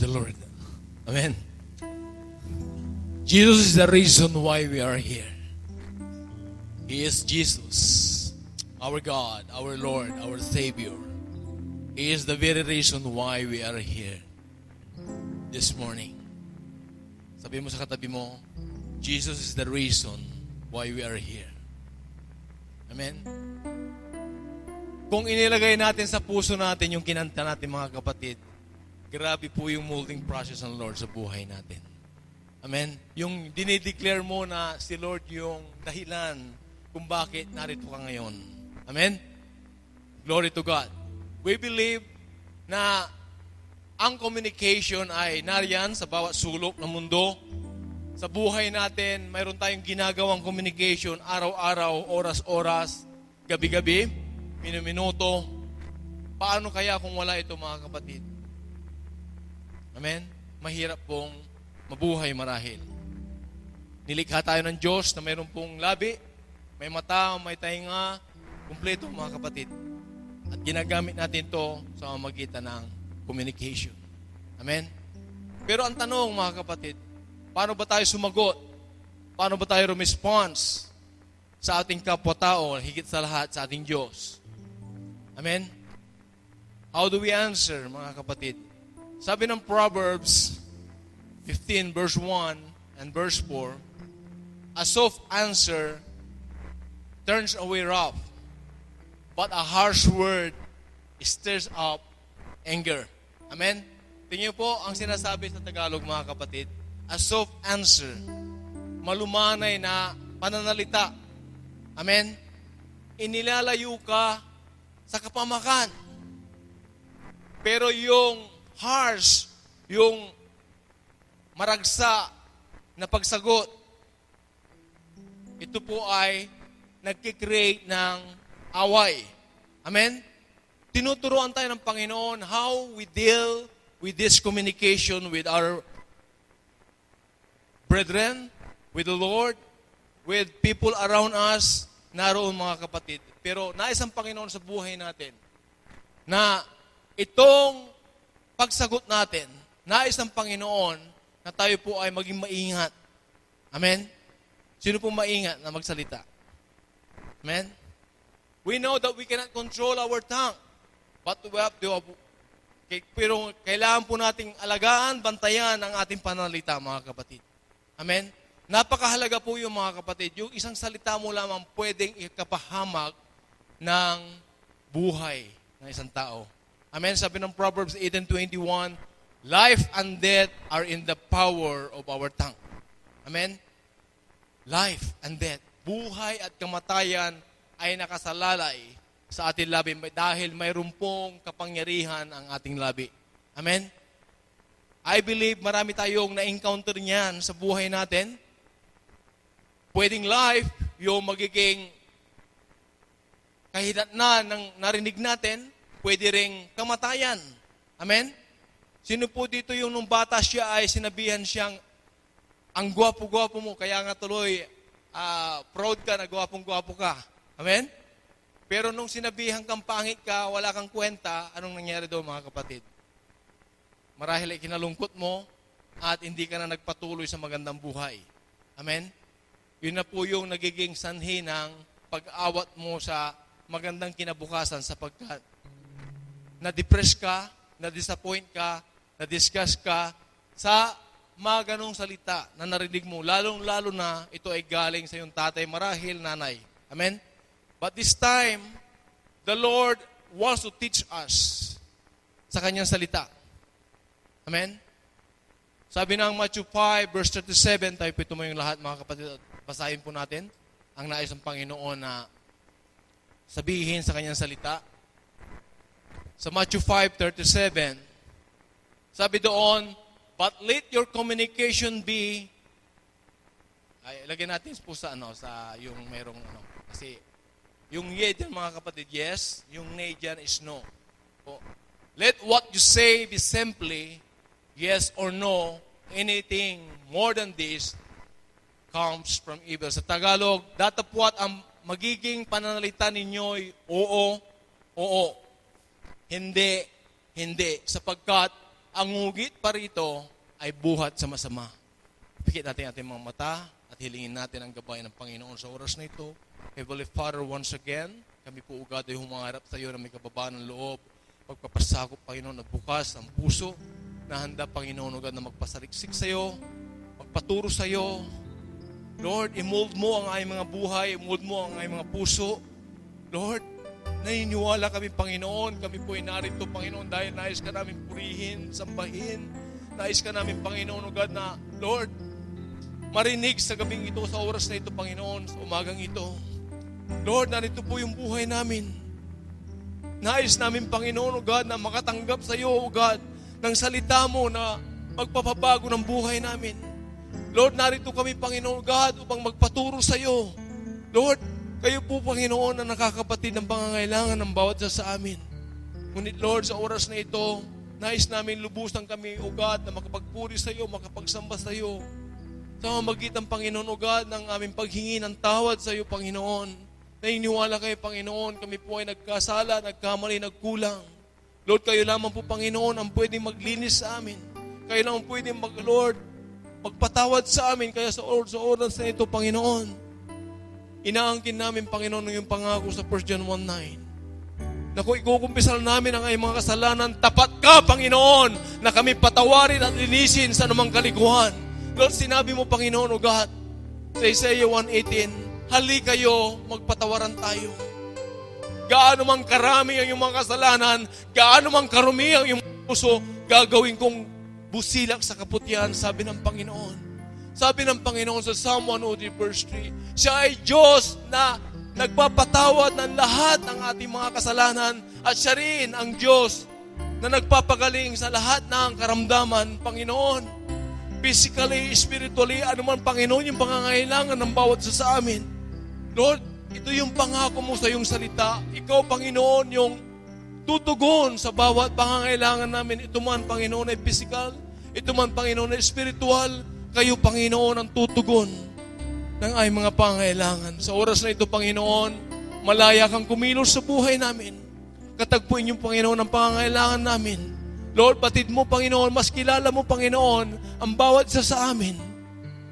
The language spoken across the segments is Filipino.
the Lord. Amen. Jesus is the reason why we are here. He is Jesus, our God, our Lord, our Savior. He is the very reason why we are here this morning. Sabi mo sa katabi mo, Jesus is the reason why we are here. Amen? Kung inilagay natin sa puso natin yung kinanta natin, mga kapatid, grabe po yung molding process ng Lord sa buhay natin. Amen? Yung dinideclare mo na si Lord yung dahilan kung bakit narito ka ngayon. Amen? Glory to God. We believe na ang communication ay nariyan sa bawat sulok ng mundo. Sa buhay natin, mayroon tayong ginagawang communication araw-araw, oras-oras, gabi-gabi, minuminuto. Paano kaya kung wala ito, mga kapatid? Amen? Mahirap pong mabuhay marahil. Nilikha tayo ng Diyos na mayroon pong labi, may mata, may tainga, kumpleto, mga kapatid. At ginagamit natin ito sa pamamagitan ng communication. Amen? Pero ang tanong, mga kapatid, paano ba tayo sumagot? Paano ba tayo response sa ating kapwa-tao, higit sa lahat sa ating Diyos? Amen? How do we answer, mga kapatid? Sabi ng Proverbs 15 verse 1 and verse 4, a soft answer turns away wrath, but a harsh word stirs up anger. Amen? Tingnan po ang sinasabi sa Tagalog, mga kapatid. A soft answer, malumanay na pananalita. Amen? Inilalayo ka sa kapamakan. Pero yung harsh, yung maragsa na pagsagot, ito po ay nagkikreate ng away. Amen? Tinuturuan tayo ng Panginoon how we deal with this communication with our brethren, with the Lord, with people around us, naroon, mga kapatid. Pero nais ang Panginoon sa buhay natin na itong pagsagot natin, nais ng Panginoon na tayo po ay maging maingat. Amen? Sino po maingat na magsalita? Amen? We know that we cannot control our tongue. But we have to, pero kailangan po nating alagaan, bantayan ang ating pananalita, mga kapatid. Amen? Napakahalaga po yung, mga kapatid, yung isang salita mo lamang pwedeng ikapahamak ng buhay ng isang tao. Amen? Sabi ng Proverbs 18:21, life and death are in the power of our tongue. Amen? Life and death. Buhay at kamatayan ay nakasalalay sa ating labi dahil mayroon pong kapangyarihan ang ating labi. Amen? I believe marami tayong na-encounter niyan sa buhay natin. Pwedeng life, yung magiging kahidatnan ng narinig natin, pwede ring kamatayan. Amen? Sino po dito yung nung bata siya ay sinabihan siyang, ang gwapo-gwapo mo, kaya nga tuloy, proud ka na gwapong-gwapo ka. Amen? Pero nung sinabihan kang pangit ka, wala kang kwenta, anong nangyari doon, mga kapatid? Marahil ay kinalungkot mo at hindi ka na nagpatuloy sa magandang buhay. Amen? Yun na po yung nagiging sanhi ng pag-awat mo sa magandang kinabukasan sapagkat na-depress ka, na-disappoint ka, na-disgust ka sa mga ganong salita na narinig mo. Lalong-lalo na ito ay galing sa iyong tatay, marahil nanay. Amen? But this time, the Lord wants to teach us sa kanyang salita. Amen? Sabi ng Matthew 5, verse 37, tayo po mo yung lahat, mga kapatid. Basahin po natin ang nais ng Panginoon na sabihin sa kanyang salita. Sa Matthew 5:37, sabi doon, but let your communication be, ay, lagyan natin po sa yung mayroong kasi yung ye dyan, mga kapatid, yes, yung nay dyan is no. O, let what you say be simply yes or no. Anything more than this comes from evil. Sa Tagalog, datapwat ang magiging pananalita ninyo'y oo, oo. Hindi, hindi. Sapagkat ang ngugit pa rito ay buhat sa masama. Pikit natin ating mga mata at hilingin natin ang gabay ng Panginoon sa oras na ito. Heavenly Father, once again, kami po ugad ay humangarap sa iyo na may kababaan ng loob, pagpapasakop, Panginoon, na bukas ang puso, na handa, Panginoon, ugad na magpasaliksik sa iyo, magpaturo sa iyo. Lord, i-mold mo ang aming mga buhay, i-mold mo ang aming mga puso. Lord, naniniwala kami, Panginoon, kami po ay narito, Panginoon, dahil nais ka namin purihin, sambahin, nais ka namin, Panginoon, ugad na, Lord, marinig sa gabing ito, sa oras na ito, Panginoon, sa umagang ito. Lord, narito po yung buhay namin. Nais namin, Panginoon, O God, na makatanggap sa iyo, O God, ng salita mo na magpapabago ng buhay namin. Lord, narito kami, Panginoon God, upang magpaturo sa iyo. Lord, kayo po, Panginoon, na nakakapatid ng pangangailangan ng bawat isa sa amin. Ngunit, Lord, sa oras na ito, nais namin lubusan kami, O God, na makapagpuri sa iyo, makapagsamba sa iyo. Sa magitan, Panginoon, O God, ng aming paghingi ng tawad sa iyo, Panginoon. Naniniwala kayo, Panginoon, kami po ay nagkasala, nagkamali, nagkulang. Lord, kayo lamang po, Panginoon, ang pwedeng maglinis sa amin. Kayo lamang pwedeng, Lord, magpatawad sa amin. Kaya sa oras na ito, Panginoon, inaangkin namin, Panginoon, yung pangako sa 1 John 1:9. Na kung ikukumpisal namin ang aming mga kasalanan, tapat ka, Panginoon, na kami patawarin at linisin sa anumang kalikuhan. Lord, sinabi mo, Panginoon, O God, sa Isaiah 1:18, hali kayo, magpatawaran tayo. Gaano mang karami ang iyong mga kasalanan, gaano mang karumi ang iyong puso, gagawin kong busilak sa kaputihan, sabi ng Panginoon. Sabi ng Panginoon sa Psalm 103 verse 3, siya ay Diyos na nagpapatawad ng lahat ng ating mga kasalanan at siya rin ang Diyos na nagpapagaling sa lahat ng karamdaman, Panginoon. Physically, spiritually, anuman, Panginoon, yung pangangailangan ng bawat isa sa amin. Lord, ito yung pangako mo sa iyong salita. Ikaw, Panginoon, yung tutugon sa bawat pangangailangan namin. Ito man, Panginoon, ay physical. Ito man, Panginoon, ay spiritual. Kayo, Panginoon, ang tutugon ng ay mga pangangailangan. Sa oras na ito, Panginoon, malaya kang kumilos sa buhay namin. Katagpuin yung, Panginoon, ang pangangailangan namin. Lord, batid mo, Panginoon, mas kilala mo, Panginoon, ang bawat isa sa amin.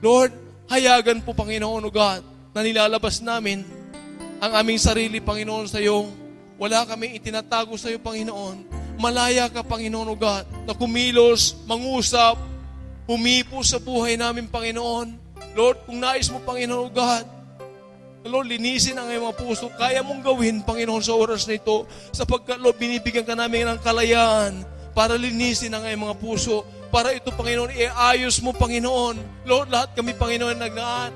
Lord, hayagan po, Panginoon, O God, na nilalabas namin ang aming sarili, Panginoon, sa iyo. Wala kami itinatago sa iyo, Panginoon. Malaya ka, Panginoon, O God, na kumilos, mangusap, humipo sa buhay namin, Panginoon. Lord, kung nais mo, Panginoon, O God, Lord, linisin ang iyong mga puso. Kaya mong gawin, Panginoon, sa oras na ito, sapagkat, Lord, binibigyan ka namin ng kalayaan para linisin ang iyong mga puso. Para ito, Panginoon, iayos mo, Panginoon. Lord, lahat kami, Panginoon, naglaan.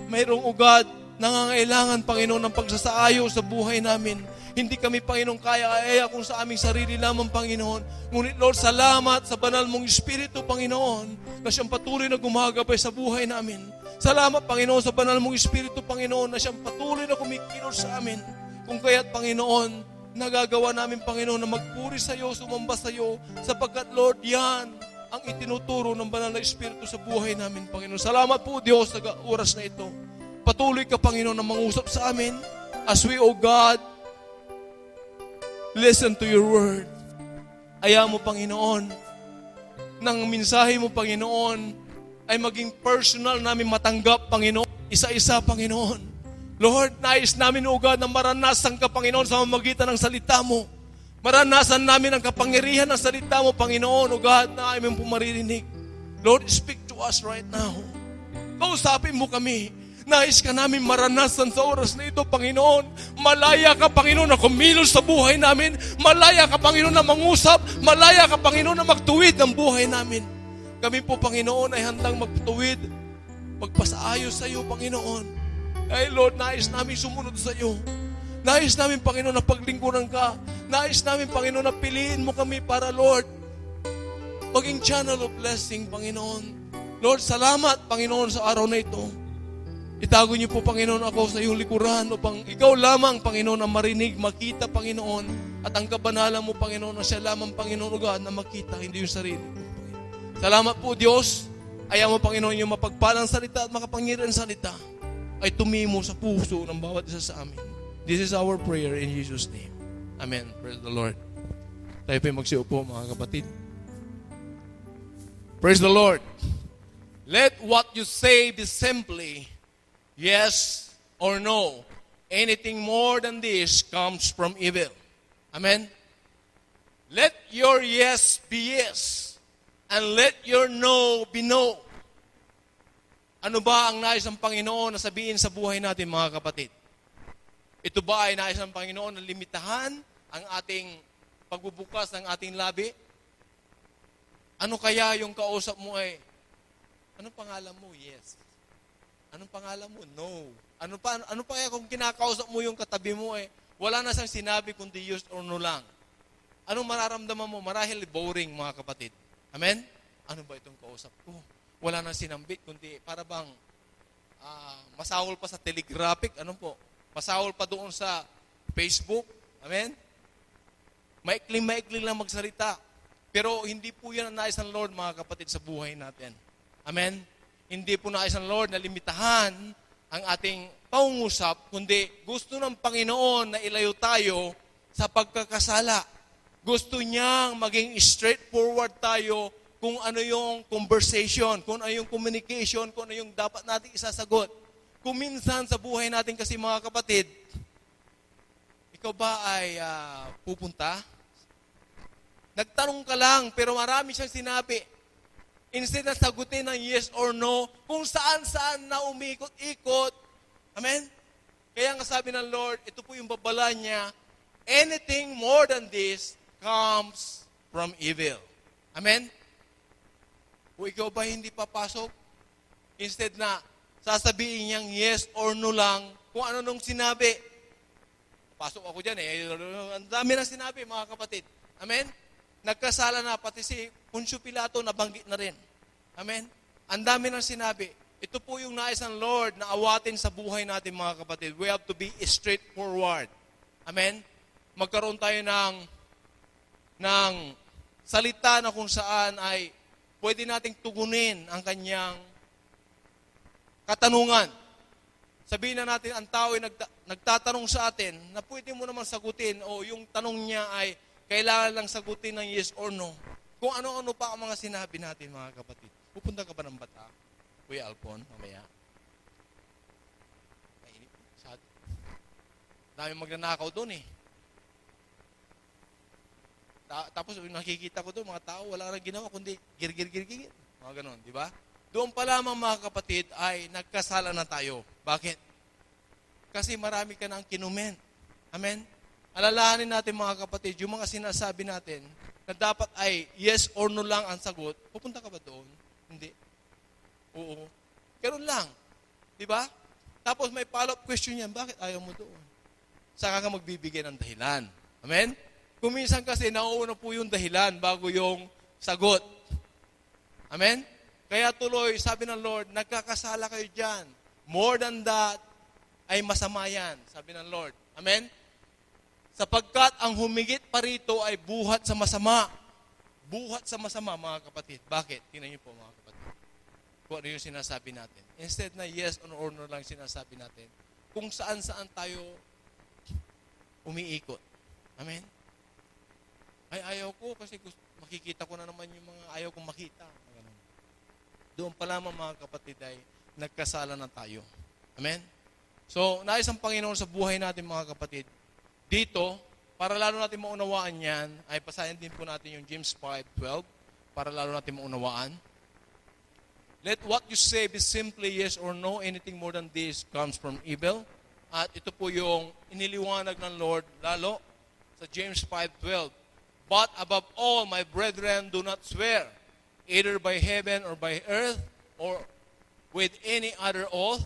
Mayroong ugad, nangangailangan, Panginoon, ng pagsasaayos sa buhay namin. Hindi kami, Panginoon, kaya kung sa aming sarili lamang, Panginoon. Ngunit, Lord, salamat sa banal mong Espiritu, Panginoon, na siyang patuloy na gumagabay sa buhay namin. Salamat, Panginoon, sa banal mong Espiritu, Panginoon, na siyang patuloy na kumikilos sa amin. Kung kaya't, Panginoon, nagagawa namin, Panginoon, na magpuri sa iyo, sumamba sa iyo, sapagkat, Lord, yan ang itinuturo ng banal na Espiritu sa buhay namin, Panginoon. Salamat po, Diyos, sa oras na ito. Patuloy ka, Panginoon, na mangusap sa amin as we, O God, listen to your word. Ayaw mo, Panginoon, ng mensahe mo, Panginoon, ay maging personal namin matanggap, Panginoon. Isa-isa, Panginoon. Lord, nais namin, O God, na maranasan ka, Panginoon, sa mamagitan ng salita mo. Maranasan namin ang kapangyarihan ng salita mo, Panginoon, O God, na aming pumaririnig. Lord, speak to us right now. Kausapin mo kami. Nais ka namin maranasan sa oras na ito, Panginoon. Malaya ka, Panginoon, na kumilos sa buhay namin. Malaya ka, Panginoon, na mangusap. Malaya ka, Panginoon, na magtuwid ng buhay namin. Kami po, Panginoon, ay handang magtuwid, magpasaayos sa iyo, Panginoon. Ay, Lord, nais namin sumunod sa iyo. Nais namin, Panginoon, na paglingkuran ka. Nais namin, Panginoon, na piliin mo kami para, Lord, maging channel of blessing, Panginoon. Lord, salamat, Panginoon, sa araw na ito. Itago niyo po, Panginoon, ako sa iyong likuran upang ikaw lamang, Panginoon, ang marinig, makita, Panginoon, at ang kabanalan mo, Panginoon, na siya lamang, Panginoon, God, na makita, hindi yung sarili mo, Panginoon. Salamat po, Diyos. Ayaw mo, Panginoon, yung mapagpalang salita at makapangyarihan salita ay tumimo sa puso ng bawat isa sa amin. This is our prayer in Jesus' name. Amen. Praise the Lord. Tayo po magsiupo, mga kapatid. Praise the Lord. Let what you say be simply yes or no. Anything more than this comes from evil. Amen? Let your yes be yes, and let your no be no. Ano ba ang nais ng Panginoon na sabihin sa buhay natin, mga kapatid? Ito ba ay nais ng Panginoon na limitahan ang ating pagbubukas ng ating labi? Ano kaya yung kausap mo ay, anong pangalan mo? Yes. Anong pangalan mo? No. Ano pa kaya kung kinakausap mo yung katabi mo wala na siyang sinabi kundi yes or no lang. Anong mararamdaman mo? Marahil boring, mga kapatid. Amen? Ano ba itong kausap ko? Wala na sinambit kundi para bang masahol pa sa telegraphic, ano po? Masahol pa doon sa Facebook. Amen? Maikling lang magsalita. Pero hindi po yan ang nais ng Lord, mga kapatid, sa buhay natin. Amen? Hindi po nais ng Lord na limitahan ang ating pangungusap, kundi gusto ng Panginoon na ilayo tayo sa pagkakasala. Gusto niyang maging straightforward tayo kung ano yung conversation, kung ano yung communication, kung ano yung dapat natin isasagot. Kung minsan sa buhay natin kasi, mga kapatid, ikaw ba ay pupunta? Nagtanong ka lang, pero marami siyang sinabi. Instead na sagutin ng yes or no, kung saan-saan na umikot-ikot. Amen? Kaya nga sabi ng Lord, ito po yung babala niya, anything more than this comes from evil. Amen? Kung ikaw ba hindi papasok, instead na sasabihin niyang yes or no lang, kung ano nung sinabi, pasok ako dyan ang dami na sinabi, mga kapatid. Amen? Nagkasala na, pati si Poncio Pilato nabanggit na rin. Amen? Ang dami nang sinabi. Ito po yung nais ng Lord na awatin sa buhay natin, mga kapatid. We have to be straightforward. Amen? Magkaroon tayo ng salita na kung saan ay pwede nating tugunin ang kanyang katanungan. Sabihin na natin, ang tao ay nagtatanong sa atin na pwede mo naman sagutin o yung tanong niya ay kailangan lang sagutin ng yes or no. Kung ano-ano pa ang mga sinabi natin, mga kapatid. Pupunta ka ba ng Bata? Kuya Alpon, mamaya. Dami magnanakaw doon Tapos nakikita ko doon, mga tao, wala nang ginawa, kundi gir-gir-gir-gir. Mga ganon, di ba? Doon pa lamang, mga kapatid, ay nagkasala na tayo. Bakit? Kasi marami ka nang kinumen. Amen? Alalahanin natin, mga kapatid, yung mga sinasabi natin na dapat ay yes or no lang ang sagot, pupunta ka ba doon? Hindi. Oo. Ganun lang. Di ba? Tapos may follow-up question yan, bakit ayaw mo doon? Saka ka magbibigay ng dahilan. Amen? Kung minsan kasi nauuna po yung dahilan bago yung sagot. Amen? Kaya tuloy, sabi ng Lord, nagkakasala kayo dyan. More than that, ay masama yan, sabi ng Lord. Amen? Sapagkat ang humigit pa rito ay buhat sa masama. Buhat sa masama, mga kapatid. Bakit? Tingnan niyo po, mga kapatid. Kung ano yung sinasabi natin. Instead na yes or no lang sinasabi natin, kung saan-saan tayo umiikot. Amen? Ay, ayaw ko kasi makikita ko na naman yung mga ayaw kong makita. Doon pa lamang, mga kapatid, ay nagkasala na tayo. Amen? So, nais ang Panginoon sa buhay natin, mga kapatid. Dito, para lalo natin maunawaan yan, ay pasahin din po natin yung James 5:12 para lalo natin maunawaan. Let what you say be simply yes or no. Anything more than this comes from evil. At ito po yung iniliwanag ng Lord lalo sa James 5:12. But above all, my brethren, do not swear, either by heaven or by earth, or with any other oath,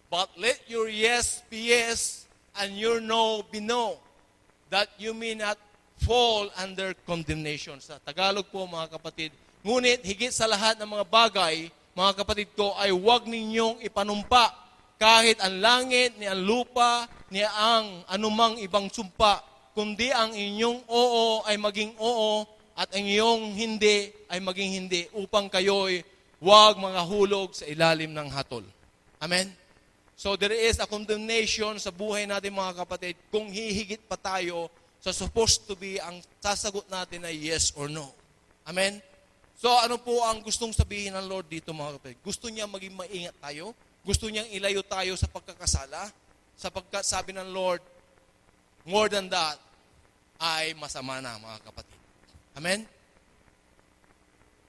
but let your yes be yes, and your no be no, that you may not fall under condemnation. Sa Tagalog po, mga kapatid, ngunit higit sa lahat ng mga bagay, mga kapatid ko, ay huwag ninyong ipanumpa kahit ang langit, ni ang lupa, ni ang anumang ibang sumpa, kundi ang inyong oo ay maging oo at ang iyong hindi ay maging hindi upang kayo'y huwag mga hulog sa ilalim ng hatol. Amen? So there is a condemnation sa buhay natin, mga kapatid, kung hihigit pa tayo sa supposed to be ang sasagot natin ay yes or no. Amen? So ano po ang gustong sabihin ng Lord dito mga kapatid? Gusto niya maging maingat tayo? Gusto niyang ilayo tayo sa pagkakasala? Sapagkat sabi ng Lord, more than that, ay masama na mga kapatid. Amen?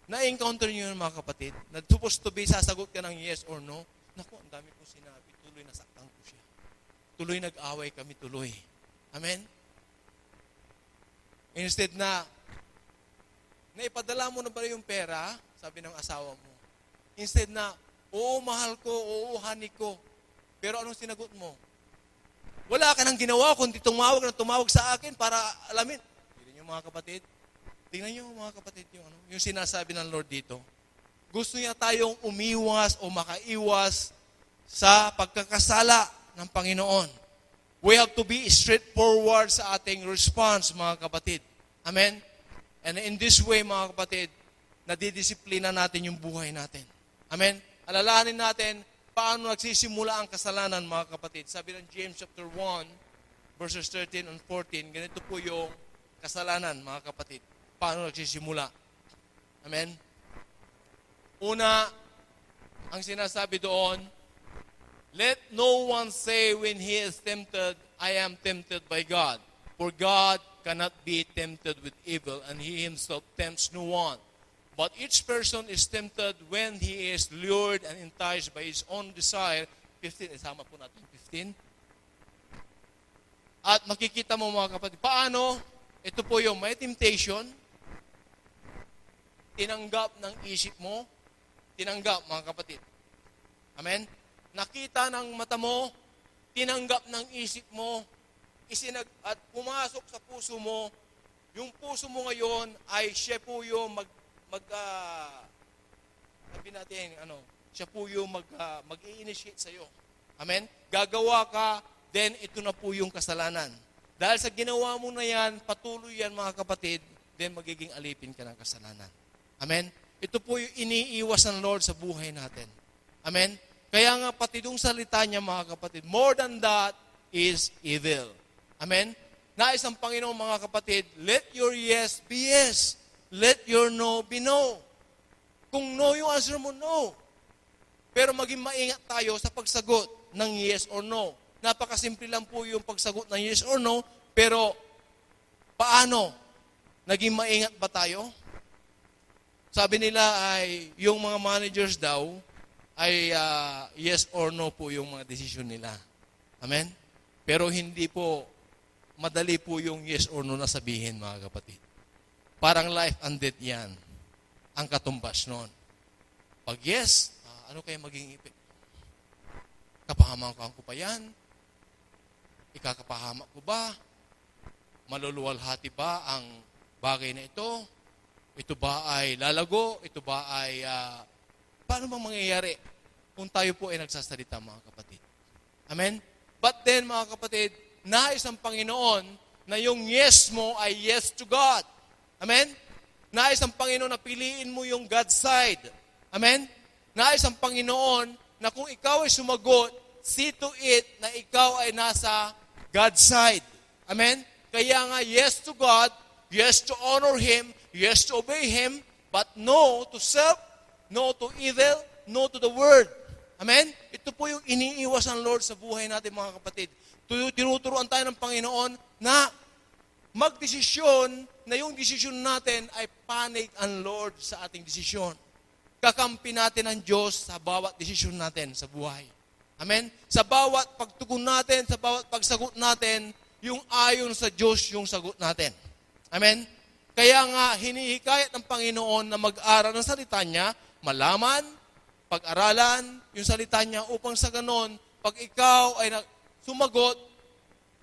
Na-encounter niyo yun mga kapatid? Na supposed to be, sasagot ka ng yes or no? Naku, ang dami kong sinabi. Tuloy nasaktan ko siya. Tuloy nag-away kami tuloy. Amen? Instead na ipadala mo na ba yung pera, sabi ng asawa mo. Instead na, oo, mahal ko, oo, honey ko. Pero anong sinagot mo? Wala ka nang ginawa kundi tumawag sa akin para alamin. Tingnan niyo mga kapatid. Tingnan niyo mga kapatid yung sinasabi ng Lord dito. Gusto niya tayong umiwas o makaiwas sa pagkakasala ng Panginoon. We have to be straightforward sa ating response mga kapatid. Amen? And in this way, mga kapatid, nadidisiplina natin yung buhay natin. Amen? Alalahanin natin paano nagsisimula ang kasalanan, mga kapatid. Sabi ng James chapter 1, verses 13 and 14, ganito po yung kasalanan, mga kapatid. Paano nagsisimula? Amen? Una, ang sinasabi doon, let no one say when he is tempted, I am tempted by God. For God cannot be tempted with evil, and he himself tempts no one. But each person is tempted when he is lured and enticed by his own desire. 15, isama po natin 15. At makikita mo mga kapatid, paano? Ito po yung may temptation, tinanggap ng isip mo, tinanggap mga kapatid. Amen? Nakita ng mata mo, tinanggap ng isip mo, at pumasok sa puso mo, yung puso mo ngayon ay siya po yung sabi natin, siya po yung mag-i-initiate sa'yo. Amen? Gagawa ka, then ito na po yung kasalanan. Dahil sa ginawa mo na yan, patuloy yan mga kapatid, then magiging alipin ka ng kasalanan. Amen? Ito po yung iniiwas ng Lord sa buhay natin. Amen? Kaya nga pati yung salita niya mga kapatid, more than that is evil. Amen? Nais ng Panginoon mga kapatid, let your yes be yes. Let your no be no. Kung no yung answer mo, no. Pero maging maingat tayo sa pagsagot ng yes or no. Napakasimple lang po yung pagsagot ng yes or no, pero paano? Naging maingat ba tayo? Sabi nila ay yung mga managers daw ay yes or no po yung mga desisyon nila. Amen? Pero hindi po madali po yung yes or no na sabihin, mga kapatid. Parang life and death yan, ang katumbas nun. Pag yes, ano kaya maging epekto? Kapahamak ko pa yan? Ikakapahamak ko ba? Maluluwalhati ba ang bagay na ito? Ito ba ay lalago? Ito ba ay, paano bang mangyayari kung tayo po ay nagsasalita, mga kapatid? Amen? But then, mga kapatid, nais ng Panginoon na yung yes mo ay yes to God. Amen? Nais ng Panginoon na piliin mo yung God's side. Amen? Nais ng Panginoon na kung ikaw ay sumagot, see to it na ikaw ay nasa God's side. Amen? Kaya nga, yes to God, yes to honor Him, yes to obey Him, but no to self, no to evil, no to the word. Amen? Ito po yung iniiwas ng Lord sa buhay natin, mga kapatid. Tinuturuan tayo ng Panginoon na magdesisyon na yung desisyon natin ay panig ang Lord sa ating desisyon. Kakampi natin ang Diyos sa bawat desisyon natin sa buhay. Amen? Sa bawat pagtugon natin, sa bawat pagsagot natin, yung ayon sa Diyos yung sagot natin. Amen? Kaya nga, hinihikayat ng Panginoon na mag-aral ng salita niya, malaman, pag-aralan yung salita niya upang sa ganon, pag ikaw ay sumagot,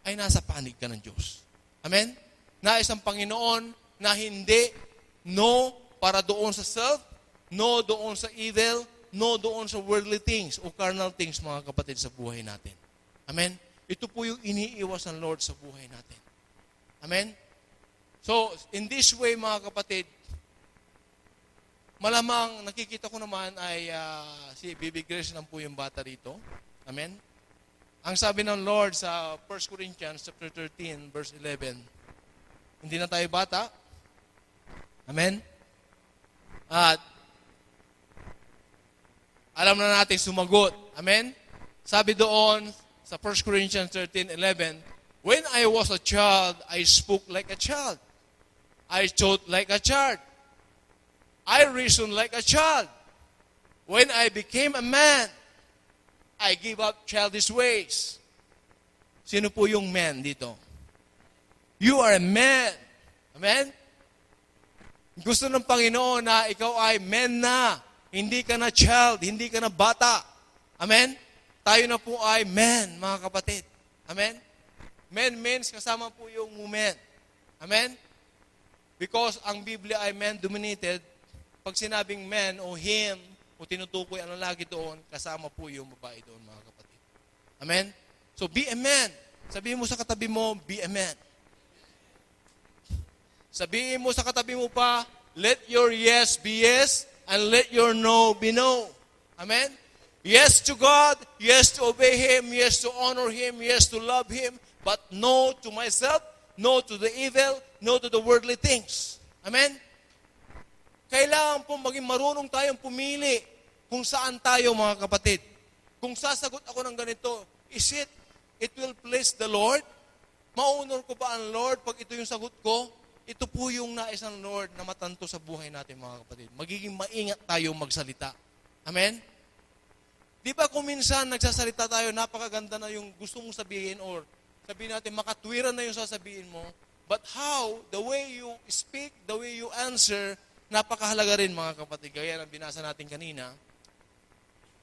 ay nasa panig ka ng Diyos. Amen? Nais ang Panginoon na hindi no para doon sa self, no doon sa evil, no doon sa worldly things o carnal things, mga kapatid, sa buhay natin. Amen? Ito po yung iniiwas ng Lord sa buhay natin. Amen? So, in this way, mga kapatid, malamang nakikita ko naman ay si Baby Grace lang po yung bata rito. Amen? Ang sabi ng Lord sa 1 Corinthians chapter 13, verse 11, hindi na tayo bata. Amen? At alam na natin sumagot. Amen? Sabi doon sa 1 Corinthians 13:11, when I was a child, I spoke like a child. I thought like a child. I reasoned like a child. When I became a man, I gave up childish ways. Sino po yung man dito? You are a man. Amen? Gusto ng Panginoon na ikaw ay man na. Hindi ka na child, hindi ka na bata. Amen? Tayo na po ay man, mga kapatid. Amen? Man means kasama po yung woman. Amen? Because ang Biblia ay man-dominated, pag sinabing man o him, o tinutukoy ang lalaki doon, kasama po yung babae doon, mga kapatid. Amen? So, be a man. Sabihin mo sa katabi mo, be a man. Sabihin mo sa katabi mo pa, let your yes be yes, and let your no be no. Amen? Yes to God, yes to obey Him, yes to honor Him, yes to love Him, but no to myself, no to the evil, no to the worldly things. Amen? Kailangan po maging marunong tayong pumili kung saan tayo, mga kapatid. Kung sasagot ako ng ganito, it will please the Lord? Maunor ko ba ang Lord pag ito yung sagot ko? Ito po yung nais ng Lord na matanto sa buhay natin, mga kapatid. Magiging maingat tayo magsalita. Amen? Di ba kung minsan nagsasalita tayo, napakaganda na yung gusto mong sabihin or sabihin natin, makatwiran na yung sasabihin mo. But how, the way you speak, the way you answer, napakahalaga rin, mga kapatid. Gaya ng binasa natin kanina.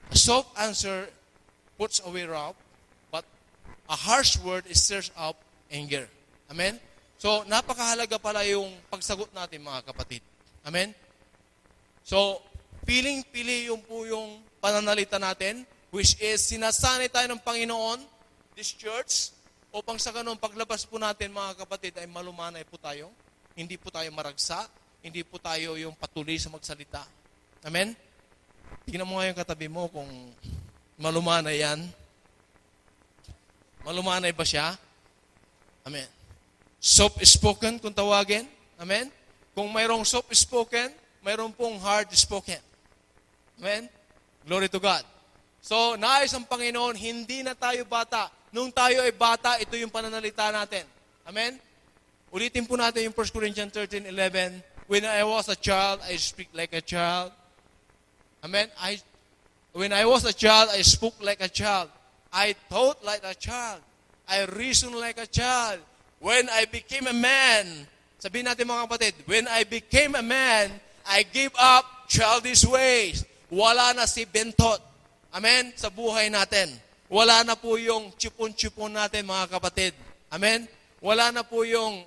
A soft answer puts away wrath, but a harsh word stirs up anger. Amen? So, napakahalaga pala yung pagsagot natin, mga kapatid. Amen? So, piling-pili yung po yung pananalita natin, which is sinasanay tayo ng Panginoon, this church, upang sa ganun, paglabas po natin, mga kapatid, ay malumanay po tayo. Hindi po tayo maragsa. Hindi po tayo yung patuloy sa magsalita. Amen? Tingnan mo nga yung katabi mo kung malumanay yan. Malumanay ba siya? Amen. Soft-spoken kung tawagin. Amen? Kung mayroong soft-spoken, mayroong pong hard-spoken. Amen? Glory to God. So, nais ang Panginoon, hindi na tayo bata. Nung tayo ay bata, ito yung pananalita natin. Amen? Ulitin po natin yung 1 Corinthians 13:11. When I was a child, I speak like a child. Amen? When I was a child, I spoke like a child. I thought like a child. I reasoned like a child. When I became a man, sabihin natin mga kapatid, when I became a man, I gave up childish ways. Wala na si bentot. Amen? Sa buhay natin. Wala na po yung chipon-chipon natin, mga kapatid. Amen? Wala na po yung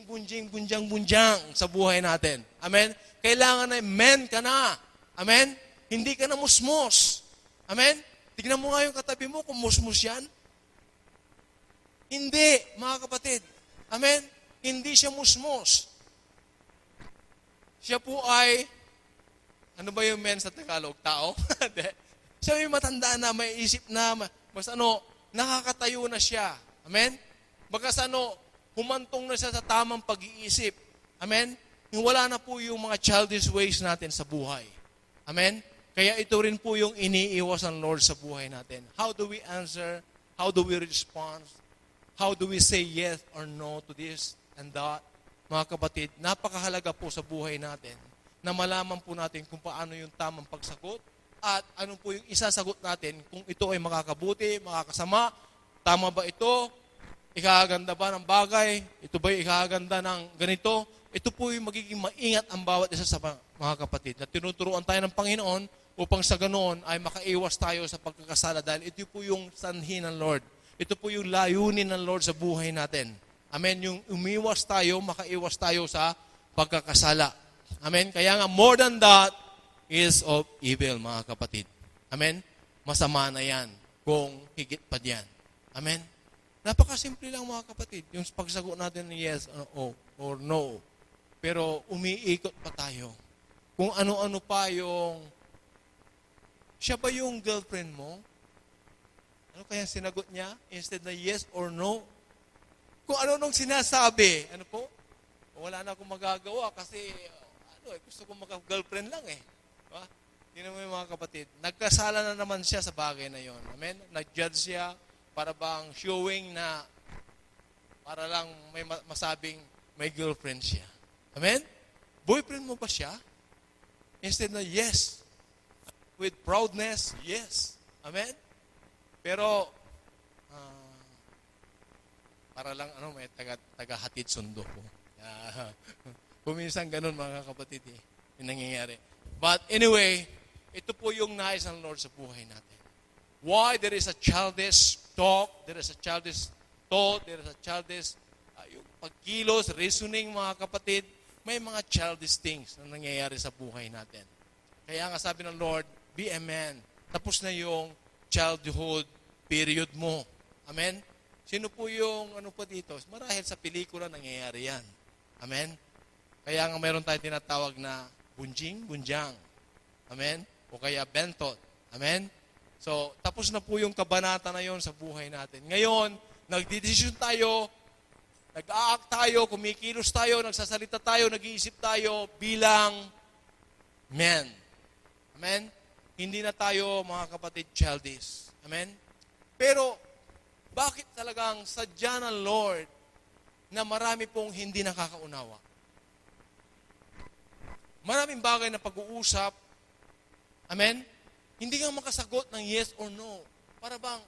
bunjang sa buhay natin. Amen? Kailangan na men ka na. Amen? Hindi ka na musmos. Amen? Tignan mo nga yung katabi mo kung musmos yan. Hindi, mga kapatid. Amen? Hindi siya musmos. Siya po ay, ano ba yung men sa Tagalog? Tao? Siya may matanda na, may isip na, mas nakakatayo na siya. Amen? Bagas humantong na siya sa tamang pag-iisip. Amen? Yung wala na po yung mga childish ways natin sa buhay. Amen? Kaya ito rin po yung iniiwas ng Lord sa buhay natin. How do we answer? How do we respond? How do we say yes or no to this and that? Mga kapatid, napakahalaga po sa buhay natin na malaman po natin kung paano yung tamang pagsagot at ano po yung isasagot natin kung ito ay makakabuti, makakasama, tama ba ito? Ikaganda ba ng bagay? Ito ba yung ikaganda ng ganito? Ito po yung magiging maingat ang bawat isa sa mga kapatid na tinuturuan tayo ng Panginoon upang sa ganoon ay makaiwas tayo sa pagkakasala dahil ito po yung sanhi ng Lord. Ito po yung layunin ng Lord sa buhay natin. Amen? Yung umiwas tayo, makaiwas tayo sa pagkakasala. Amen? Kaya nga more than that is of evil, mga kapatid. Amen? Masama na yan kung higit pa diyan. Amen? Napakasimple lang, mga kapatid. Yung pagsagot natin ng yes or no. Pero umiikot pa tayo. Kung ano-ano pa yung, siya ba yung girlfriend mo? Ano kaya sinagot niya? Instead na yes or no? Kung ano nung sinasabi, ano po? Wala na akong magagawa kasi Gusto ko maka-girlfriend lang eh. Diba? Tingnan mo yung mga kapatid. Nagkasala na naman siya sa bagay na yon. Amen? Nag-judge siya para bang showing na para lang may masabing may girlfriend siya. Amen? Boyfriend mo ba siya? Instead na yes. With proudness, yes. Amen? Pero, para lang, may taga-hatid sundo ko. Kuminsan ganun mga kapatid yung nangyayari. But anyway, ito po yung nais ng Lord sa buhay natin. Why there is a childish talk, there is a childish thought, there is a childish yung pagkilos, reasoning mga kapatid, may mga childish things na nangyayari sa buhay natin. Kaya nga sabi ng Lord, be a man. Tapos na yung childhood period mo. Amen? Sino po yung po dito? Marahil sa pelikula nangyayari yan. Amen? Kaya nga mayroon tayong tinatawag na bunjing, bunjang. Amen? O kaya bentot. Amen? So, tapos na po yung kabanata na yon sa buhay natin. Ngayon, nagdidesisyon tayo, nag-a-act tayo, kumikilos tayo, nagsasalita tayo, nag-iisip tayo bilang men. Amen? Hindi na tayo, mga kapatid, childish. Amen? Pero, bakit talagang sadya ng Lord na marami pong hindi nakakaunawa? Maraming bagay na pag-uusap, amen? Hindi ka makasagot ng yes or no. Para bang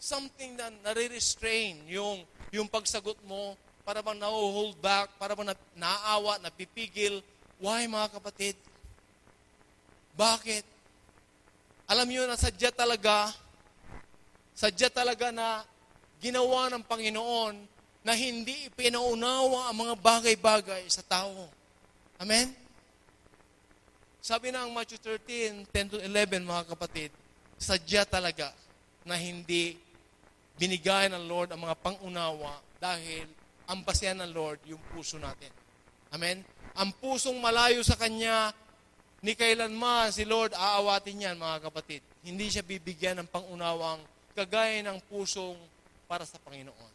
something na nare-restrain yung pagsagot mo, para bang na-hold back, para bang naaawa, napipigil. Why, mga kapatid? Bakit? Alam niyo na sadya talaga na ginawa ng Panginoon na hindi ipinaunawa ang mga bagay-bagay sa tao. Amen? Sabi ng Matthew 13, 10 to 11, mga kapatid, sadya talaga na hindi binigay ng Lord ang mga pangunawa dahil ang basihan ng Lord yung puso natin. Amen? Ang pusong malayo sa Kanya, ni kailanman si Lord aawatin yan, mga kapatid. Hindi siya bibigyan ng pangunawang kagaya ng pusong para sa Panginoon.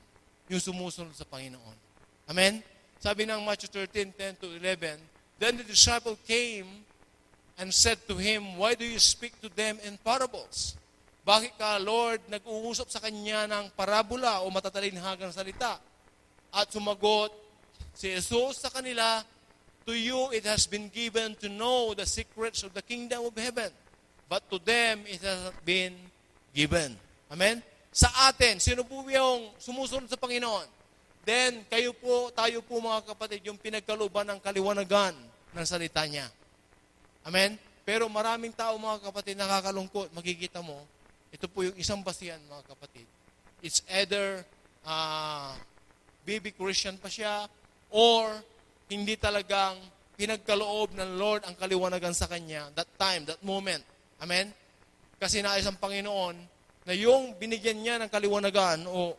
Yung sumusunod sa Panginoon. Amen? Sabi ng Matthew 13, 10 to 11, Then the disciple came and said to him, Why do you speak to them in parables? Bakit ka, Lord, nag-uusap sa kanya ng parabola o matatalinhagang salita? At sumagot si Jesus sa kanila, To you it has been given to know the secrets of the kingdom of heaven, but to them it has not been given. Amen? Sa atin, sino po yung sumusunod sa Panginoon? Then, tayo po mga kapatid, yung pinagkalooban ng kaliwanagan ng salita niya. Amen? Pero maraming tao mga kapatid, nakakalungkot, makikita mo, ito po yung isang basihan mga kapatid. It's either baby Christian pa siya, or hindi talagang pinagkaloob ng Lord ang kaliwanagan sa kanya, that time, that moment. Amen? Kasi nais ang Panginoon na yung binigyan niya ng kaliwanagan o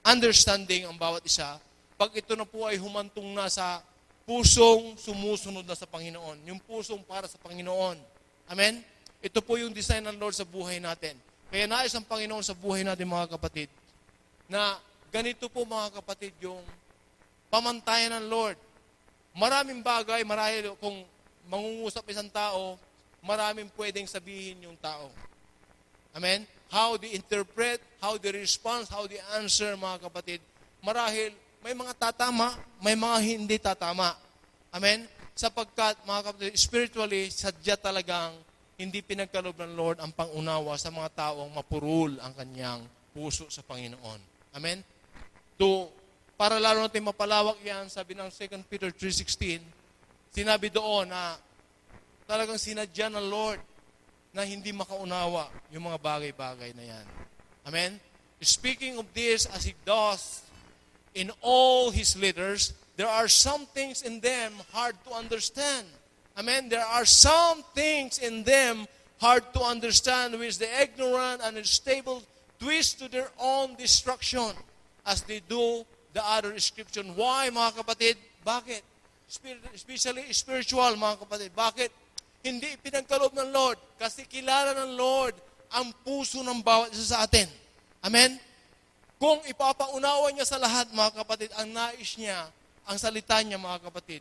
understanding ang bawat isa, pag ito na po ay humantong na sa pusong sumusunod na sa Panginoon. Yung pusong para sa Panginoon. Amen? Ito po yung design ng Lord sa buhay natin. Kaya nais ang Panginoon sa buhay natin, mga kapatid, na ganito po, mga kapatid, yung pamantayan ng Lord. Maraming bagay, marahil kung mangungusap isang tao, maraming pwedeng sabihin yung tao. Amen? How they interpret, how they respond, how they answer, mga kapatid. Marahil, may mga tatama, may mga hindi tatama. Amen? Sapagkat, mga kapatid, spiritually, sadya talagang hindi pinagkaloob ng Lord ang pangunawa sa mga taong mapurul ang kanyang puso sa Panginoon. Amen? Para lalo natin mapalawak yan, sabi ng 2 Peter 3:16, sinabi doon na talagang sinadya ng Lord na hindi makaunawa yung mga bagay-bagay na yan. Amen? Speaking of this, as He does in all His letters, there are some things in them hard to understand. Amen? There are some things in them hard to understand, which the ignorant and unstable twist to their own destruction as they do the other description. Why, mga kapatid? Bakit? Especially spiritual, mga kapatid. Bakit? Hindi pinagkaloob ng Lord kasi kilala ng Lord ang puso ng bawat isa sa atin. Amen? Kung ipapaunawa niya sa lahat, mga kapatid, ang nais niya, ang salita niya, mga kapatid,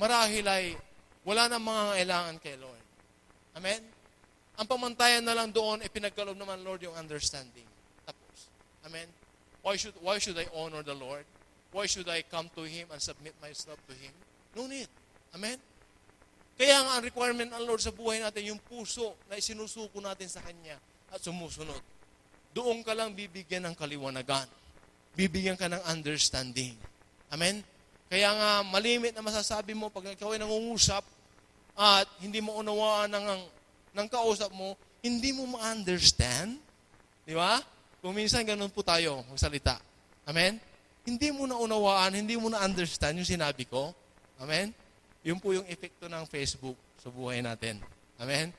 marahil ay wala nang mga kailangan kay Lord. Amen? Ang pamantayan na lang doon, pinagkaloob naman, Lord, yung understanding. Tapos. Amen? Why should I honor the Lord? Why should I come to Him and submit myself to Him? No need. Amen? Kaya nga ang requirement ng Lord sa buhay natin, yung puso na isinusuko natin sa Kanya at sumusunod. Doon ka lang bibigyan ng kaliwanagan. Bibigyan ka ng understanding. Amen? Kaya nga malimit na masasabi mo pag ikaw ay nangungusap at hindi mo unawaan ng kausap mo, hindi mo ma-understand. Di ba? Kung minsan ganun po tayo magsalita. Amen? Hindi mo na unawaan, hindi mo na understand yung sinabi ko. Amen? Yun po yung epekto ng Facebook sa buhay natin. Amen?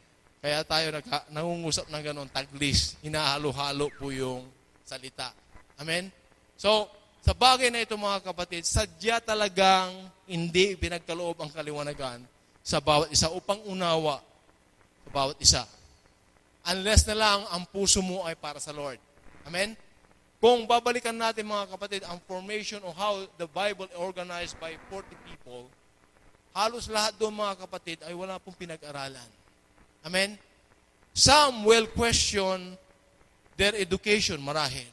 Kaya tayo nangungusap ng ganun, taglis, hinahalo-halo po yung salita. Amen? So, sa bagay na ito mga kapatid, sadya talagang hindi pinagkaloob ang kaliwanagan sa bawat isa upang unawa sa bawat isa. Unless na lang ang puso mo ay para sa Lord. Amen? Kung babalikan natin mga kapatid, ang formation of how the Bible organized by 40 people, halos lahat doon mga kapatid ay wala pong pinag-aralan. Amen? Some will question their education, marahil.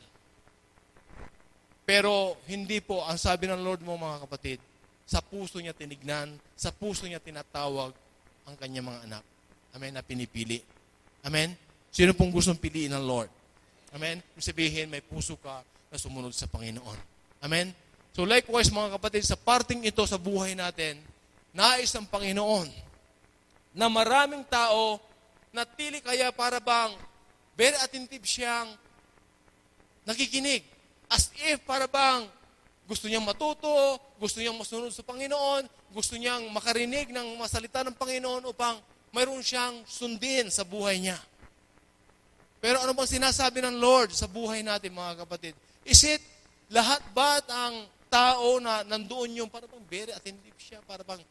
Pero hindi po, ang sabi ng Lord mo mga kapatid, sa puso niya tinignan, sa puso niya tinatawag ang kanyang mga anak. Amen? Na pinipili. Amen? Sino pong gustong piliin ng Lord? Amen? Kung sabihin, may puso ka na sumunod sa Panginoon. Amen? So likewise mga kapatid, sa parting ito sa buhay natin, nais ng Panginoon na maraming tao na tili kaya para bang very attentive siyang nakikinig. As if para bang gusto niyang matuto, gusto niyang masunod sa Panginoon, gusto niyang makarinig ng masalita ng Panginoon upang mayroon siyang sundin sa buhay niya. Pero ano bang sinasabi ng Lord sa buhay natin mga kapatid? Is it lahat ba ang tao na nandoon yung para bang very attentive siya, para bang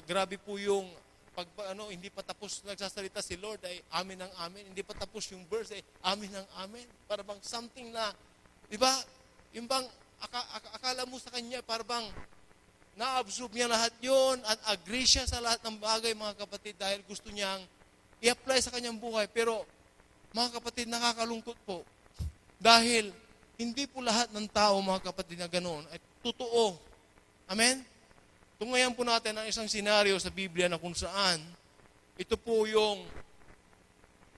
grabe po yung pag hindi pa tapos nagsasalita si Lord ay amin ng amin, hindi pa tapos yung verse ay amin ng amin. Para bang something na, di ba, yung bang akala mo sa kanya, para bang na-absorb niya lahat yon at agree siya sa lahat ng bagay mga kapatid dahil gusto niyang i-apply sa kanyang buhay. Pero mga kapatid, nakakalungkot po. Dahil hindi po lahat ng tao, mga kapatid, na ganoon ay totoo. Amen? Tungayan po natin ang isang senaryo sa Biblia na kung saan ito po yung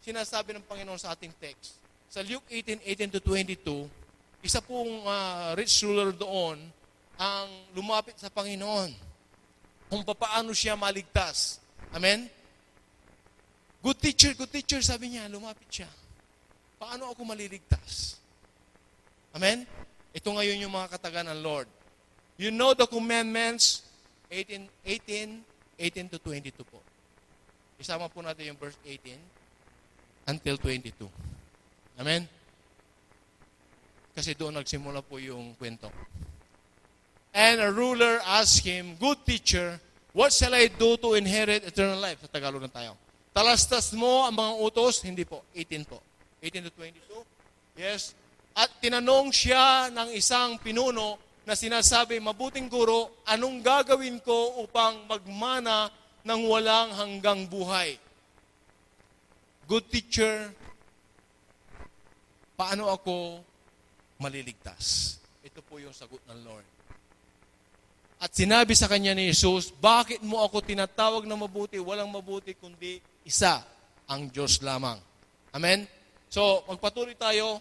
sinasabi ng Panginoon sa ating text. Sa Luke 18:18-22, isa pong rich ruler doon ang lumapit sa Panginoon kung paano siya maligtas. Amen? Good teacher, sabi niya, lumapit siya. Paano ako maliligtas? Amen? Ito ngayon yung mga katagan ng Lord. You know the commandments, 18-22 po. Isama po natin yung verse 18 until 22. Amen? Kasi doon nagsimula po yung kwento. And a ruler asked him, Good teacher, what shall I do to inherit eternal life? Sa Tagalog na tayo. Talastas mo ang mga utos? Hindi po. 18 po. 18-22. Yes. At tinanong siya ng isang pinuno na sinasabi, mabuting guro, anong gagawin ko upang magmana ng walang hanggang buhay? Good teacher, paano ako maliligtas? Ito po yung sagot ng Lord. At sinabi sa kanya ni Jesus, bakit mo ako tinatawag na mabuti? Walang mabuti kundi isa, ang Diyos lamang. Amen? So, magpatuloy tayo.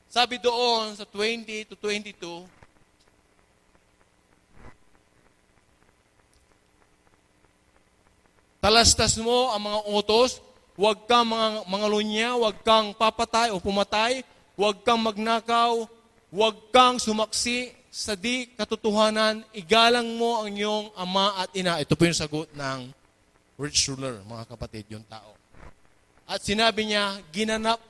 Sabi doon sa 20-22, talastas mo ang mga utos, huwag kang mga lunya, huwag kang papatay o pumatay, huwag kang magnakaw, huwag kang sumaksi sa di katotohanan, igalang mo ang iyong ama at ina. Ito po yung sagot ng rich ruler, mga kapatid, yung tao. At sinabi niya, ginanap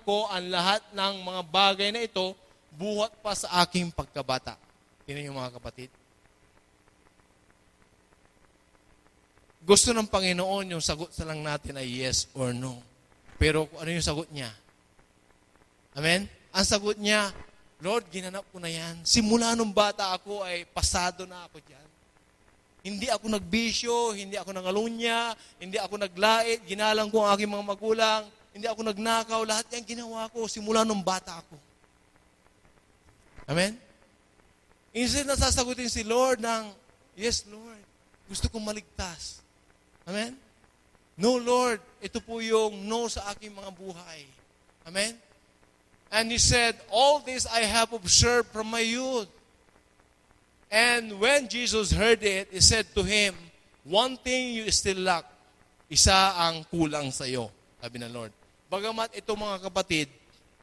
ko ang lahat ng mga bagay na ito, buhat pa sa aking pagkabata. Tingnan yung mga kapatid. Gusto ng Panginoon yung sagot sa lang natin ay yes or no. Pero ano yung sagot niya? Amen? Ang sagot niya, Lord, ginanap ko na yan. Simula nung bata ako ay pasado na ako dyan. Hindi ako nagbisyo, hindi ako nangalunya, hindi ako naglait, ginalang ko ang aking mga magulang, hindi ako nagnakaw, lahat yan ginawa ko simula nung bata ako. Amen? Instead na sasagutin si Lord ng, yes, Lord, gusto kong maligtas. Amen? No, Lord, ito po yung no sa aking mga buhay. Amen? And he said, all this I have observed from my youth. And when Jesus heard it, he said to him, one thing you still lack. Isa ang kulang sa iyo, sabi ng Lord. Bagamat ito mga kapatid,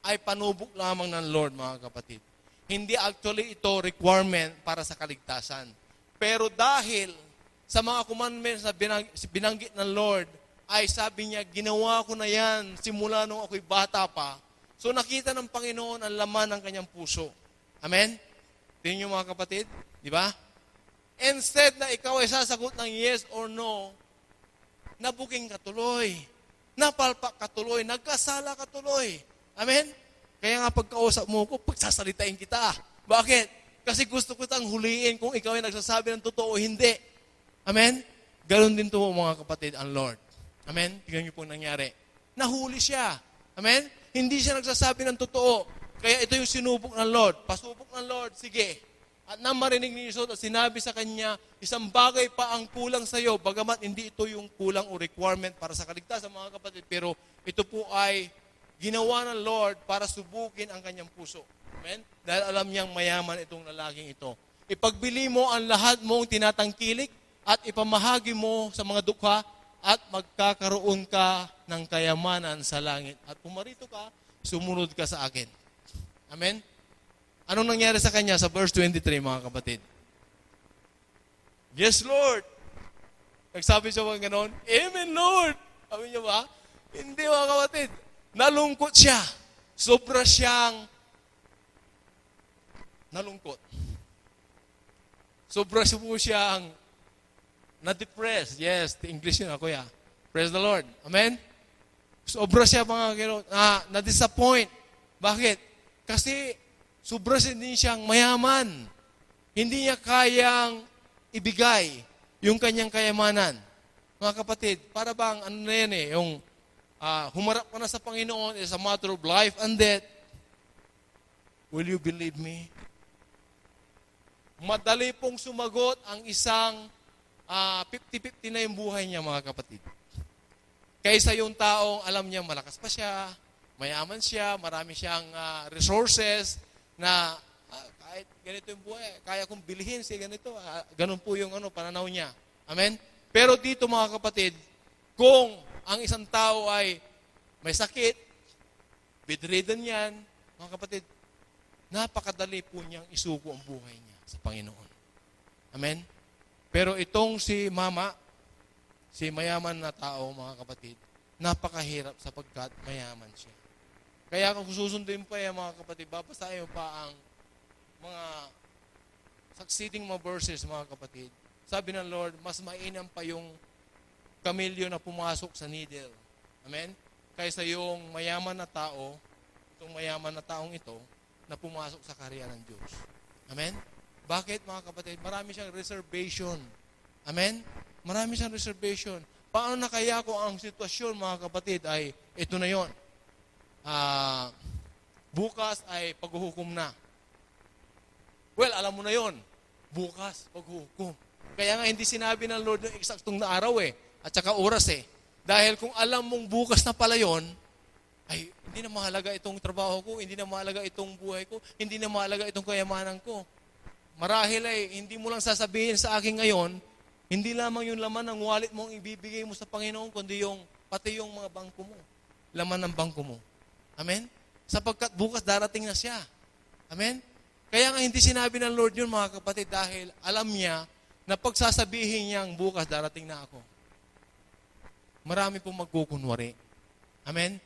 ay panubok lamang ng Lord mga kapatid. Hindi actually ito requirement para sa kaligtasan. Pero dahil sa mga commandments na binanggit ng Lord, ay sabi niya, ginawa ko na yan simula nung ako'y bata pa. So nakita ng Panginoon ang laman ng kanyang puso. Amen? Tingnan niyo mga kapatid, di ba? Instead na ikaw ay sasagot ng yes or no, nabuking ka tuloy, napalpak ka tuloy, nagkasala ka tuloy. Amen? Kaya nga pagkausap mo ko, pagsasalitain kita. Bakit? Kasi gusto ko tang huliin kung ikaw ay nagsasabi ng totoo o hindi. Amen? Ganon din to mga kapatid ang Lord. Amen? Tingnan niyo po nangyari. Nahuli siya. Amen? Hindi siya nagsasabi ng totoo. Kaya ito yung sinubok ng Lord. Pasubok ng Lord, sige. At nang marinig ni Jesus at sinabi sa kanya, isang bagay pa ang kulang sa iyo, bagamat hindi ito yung kulang o requirement para sa kaligtasan mga kapatid, pero ito po ay ginawa ng Lord para subukin ang kanyang puso. Amen? Dahil alam niyang mayaman itong lalaking ito. Ipagbili mo ang lahat mong tinatangkilik at ipamahagi mo sa mga dukha at magkakaroon ka ng kayamanan sa langit. At pumarito ka, sumunod ka sa akin. Amen? Anong nangyari sa kanya sa verse 23, mga kapatid? Yes, Lord. Nagsabi siya mga ganon, Amen, Lord. Sabi niya ba? Hindi, mga kapatid. Nalungkot siya. Sobra siyang nalungkot. Sobra siya po siyang na-depressed. Yes, the English yun ako, yeah. Praise the Lord. Amen? Sobra siya mga ganon, na-disappoint. Bakit? Kasi sobra din siyang mayaman. Hindi niya kayang ibigay yung kanyang kayamanan. Mga kapatid, para bang ano na yan yung humarap ka na sa Panginoon is a matter of life and death. Will you believe me? Madali pong sumagot ang isang 50-50 na yung buhay niya, mga kapatid. Kaysa yung taong alam niya malakas pa siya, mayaman siya, marami siyang resources na kahit ganito yung buhay, kaya kong bilhin siya ganito. Ganun po yung pananaw niya. Amen? Pero dito mga kapatid, kung ang isang tao ay may sakit, bedridden yan, mga kapatid, napakadali po niyang isuko ang buhay niya sa Panginoon. Amen? Pero itong si mama, si mayaman na tao, mga kapatid, napakahirap sapagkat mayaman siya. Kaya kung susundin pa yan, mga kapatid, babasahin mo pa ang mga succeeding mga verses, mga kapatid. Sabi ng Lord, mas mainam pa yung kamilyo na pumasok sa needle. Amen? Kaysa yung mayaman na tao, itong mayaman na taong ito, na pumasok sa karya ng Diyos. Amen? Bakit, mga kapatid? Marami siyang reservation. Amen? Marami siyang reservation. Paano na kaya kung ang sitwasyon, mga kapatid, ay ito na yon? Bukas ay paghuhukom na. Well, alam mo na yon. Bukas, paghuhukom. Kaya nga hindi sinabi ng Lord yung eksaktong na araw at saka oras Dahil kung alam mong bukas na pala yon, ay hindi na mahalaga itong trabaho ko, hindi na mahalaga itong buhay ko, hindi na mahalaga itong kayamanan ko. Marahil hindi mo lang sasabihin sa akin ngayon, hindi lamang yung laman ng wallet mong ibibigay mo sa Panginoon, kundi pati yung mga bangko mo. Laman ng bangko mo. Amen? Sapagkat bukas darating na siya. Amen? Kaya nga hindi sinabi ng Lord yun, mga kapatid, dahil alam niya na pagsasabihin niyang bukas darating na ako. Marami pong magkukunwari. Amen?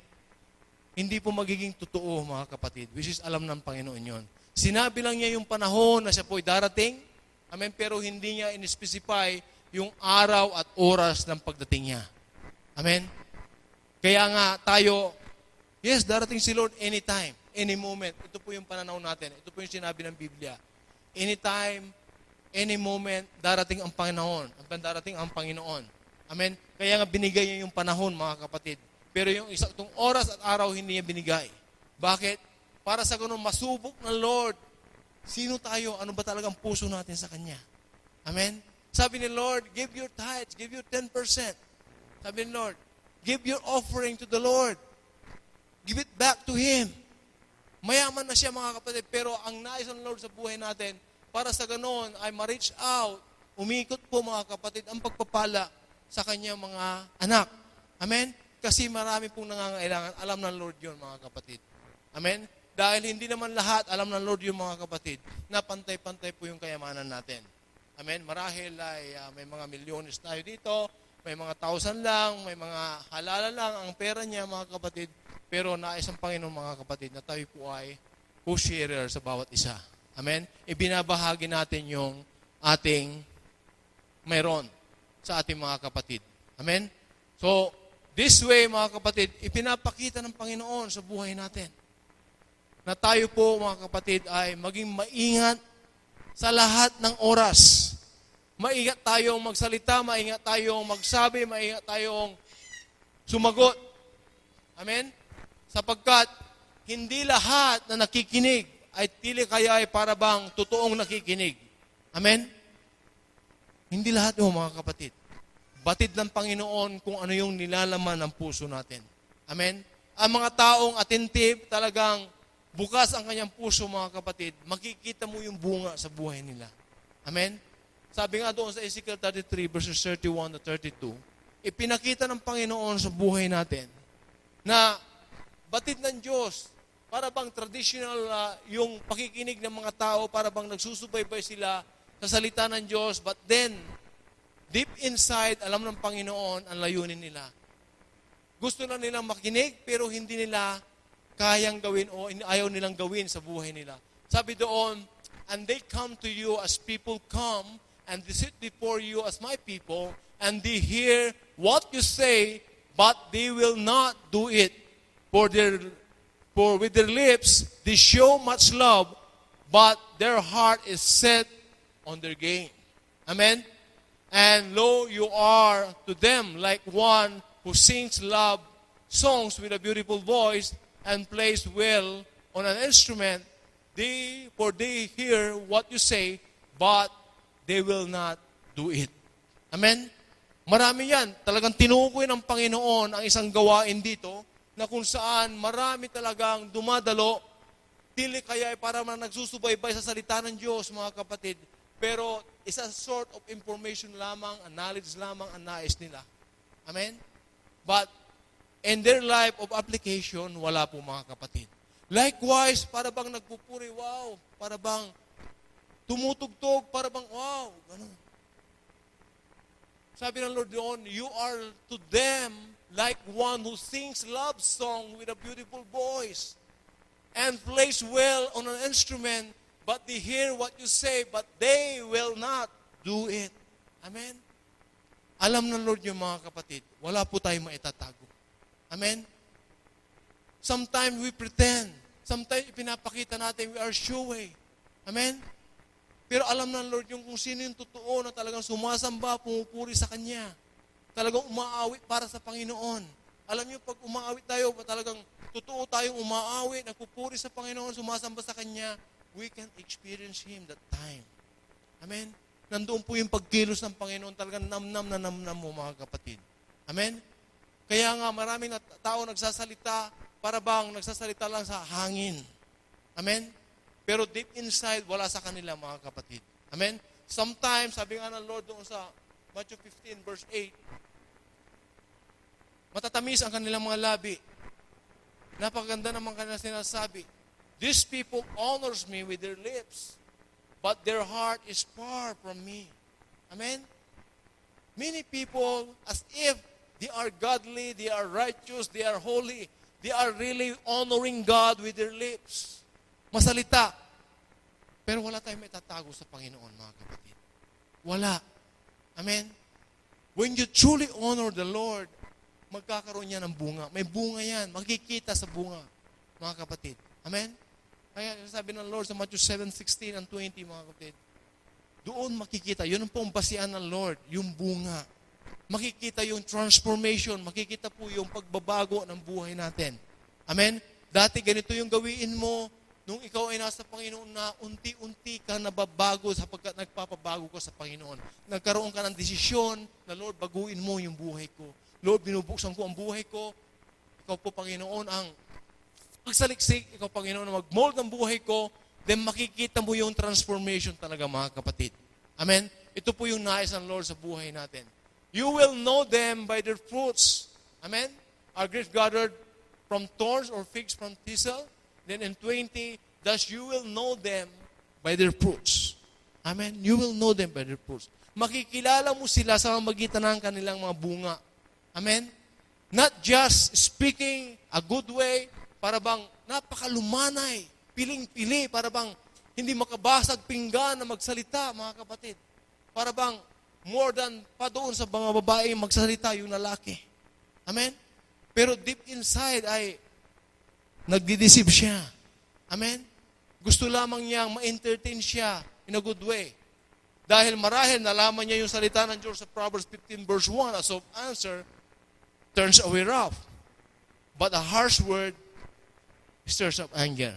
Hindi po magiging totoo, mga kapatid, which is alam ng Panginoon yon. Sinabi lang niya yung panahon na siya po'y darating, amen, pero hindi niya in-specify yung araw at oras ng pagdating niya. Amen? Kaya nga tayo, yes, darating si Lord anytime, any moment. Ito po yung pananaw natin. Ito po yung sinabi ng Biblia. Anytime, any moment, darating ang Panginoon. Darating ang Panginoon. Amen? Kaya nga binigay niya yung panahon, mga kapatid. Pero yung itong oras at araw, hindi niya binigay. Bakit? Para sa ganun, masubok ng Lord. Sino tayo? Ano ba talagang puso natin sa Kanya? Amen? Sabi ni Lord, give your tithes, give your 10%. Sabi ni Lord, give your offering to the Lord. Give it back to Him. Mayaman na siya, mga kapatid, pero ang nais ng Lord sa buhay natin, para sa ganon ay ma-reach out, umikot po, mga kapatid, ang pagpapala sa kanyang mga anak. Amen? Kasi marami pong nangangailangan. Alam ng Lord yun, mga kapatid. Amen? Dahil hindi naman lahat, alam ng Lord yung mga kapatid, na pantay-pantay po yung kayamanan natin. Amen? Marahil ay may mga milyones tayo dito, may mga 1,000 lang, may mga halala lang ang pera niya, mga kapatid. Pero nais ang Panginoon, mga kapatid, na tayo po ay co-sharer sa bawat isa. Amen? Ibinabahagi natin yung ating mayroon sa ating mga kapatid. Amen? So, this way, mga kapatid, ipinapakita ng Panginoon sa buhay natin na tayo po, mga kapatid, ay maging maingat sa lahat ng oras. Maingat tayong magsalita, maingat tayong magsabi, maingat tayong sumagot. Amen? Sapagkat hindi lahat na nakikinig ay tili kaya ay para bang totoong nakikinig. Amen? Hindi lahat yung mga kapatid. Batid ng Panginoon kung ano yung nilalaman ng puso natin. Amen? Ang mga taong attentive, talagang bukas ang kanyang puso, mga kapatid, makikita mo yung bunga sa buhay nila. Amen? Sabi nga doon sa Ezekiel 33 verses 31 to 32, ipinakita ng Panginoon sa buhay natin na batid ng Diyos, para bang traditional yung pakikinig ng mga tao, para bang nagsusubaybay sila sa salita ng Diyos, but then, deep inside, alam ng Panginoon ang layunin nila. Gusto na nilang makinig, pero hindi nila kayang gawin o ayaw nilang gawin sa buhay nila. Sabi doon, and they come to you as people come, and they sit before you as my people, and they hear what you say, but they will not do it. For with their lips, they show much love, but their heart is set on their gain. Amen? And lo, you are to them like one who sings love songs with a beautiful voice and plays well on an instrument. For they hear what you say, but they will not do it. Amen? Marami yan. Talagang tinukoy ng Panginoon ang isang gawain dito na kung saan marami talagang dumadalo, tili kaya ay para nagsusubaybay sa salita ng Diyos, mga kapatid. Pero isa sort of information lamang, a knowledge lamang ang nais nila. Amen? But in their life of application, wala po, mga kapatid. Likewise, para bang nagpupuri, wow, para bang tumutugtog, para bang wow, ganun. Sabi ng Lord doon, you are to them like one who sings love song with a beautiful voice and plays well on an instrument, but they hear what you say, but they will not do it. Amen? Alam ng Lord yung mga kapatid, wala po tayong maitatago. Amen? Sometimes we pretend. Sometimes ipinapakita natin we are showing. Amen? Pero alam ng Lord yung kung sino yung totoo na talagang sumasamba, pumupuri sa Kanya. Talagang umaawit para sa Panginoon. Alam niyo, pag umaawit tayo, talagang totoo tayong umaawit, nagpupuri sa Panginoon, sumasamba sa Kanya, we can experience Him that time. Amen? Nandoon po yung pagkilos ng Panginoon, talagang namnam na namnam mo, mga kapatid. Amen? Kaya nga maraming tao nagsasalita, para bang nagsasalita lang sa hangin. Amen? Pero deep inside, wala sa kanila, mga kapatid. Amen? Sometimes, sabi nga ng Lord doon sa Matthew 15 verse 8, matatamis ang kanilang mga labi. Napakaganda naman kanila sinasabi. These people honors me with their lips, but their heart is far from me. Amen? Many people, as if they are godly, they are righteous, they are holy, they are really honoring God with their lips. Masalita. Pero wala tayong maitatago sa Panginoon, mga kapatid. Wala. Amen? When you truly honor the Lord, magkakaroon yan ng bunga. May bunga yan. Makikita sa bunga, mga kapatid. Amen? Kaya sabi ng Lord sa Matthew 7:16 and 20, mga kapatid, doon makikita, yun ang pong basihan ng Lord, yung bunga. Makikita yung transformation, makikita po yung pagbabago ng buhay natin. Amen? Dati ganito yung gawiin mo, nung ikaw ay nasa Panginoon na unti-unti ka nababago sapagkat nagpapabago ka sa Panginoon. Nagkaroon ka ng desisyon na, Lord, baguin mo yung buhay ko. Lord, binubuksan ko ang buhay ko. Ikaw po, Panginoon, ang magsaliksik. Ikaw, Panginoon, ang mag-mold ng buhay ko. Then makikita mo yung transformation talaga, mga kapatid. Amen? Ito po yung nais ng Lord sa buhay natin. You will know them by their fruits. Amen? Are grapes gathered from thorns or figs from thistle? Then in 20, thus you will know them by their fruits. Amen? You will know them by their fruits. Makikilala mo sila sa magitan ng kanilang mga bunga. Amen? Not just speaking a good way, para bang napakalumanay, piling-pili, para bang hindi makabasag pinggan na magsalita, mga kapatid. Para bang more than pa doon sa mga babae magsalita yung lalaki. Amen? Pero deep inside ay nagdi-deceive siya. Amen? Gusto lamang niyang ma-entertain siya in a good way. Dahil marahil nalaman niya yung salita ng Diyos sa Proverbs 15 verse 1, a soft answer turns away wrath. But a harsh word stirs up anger.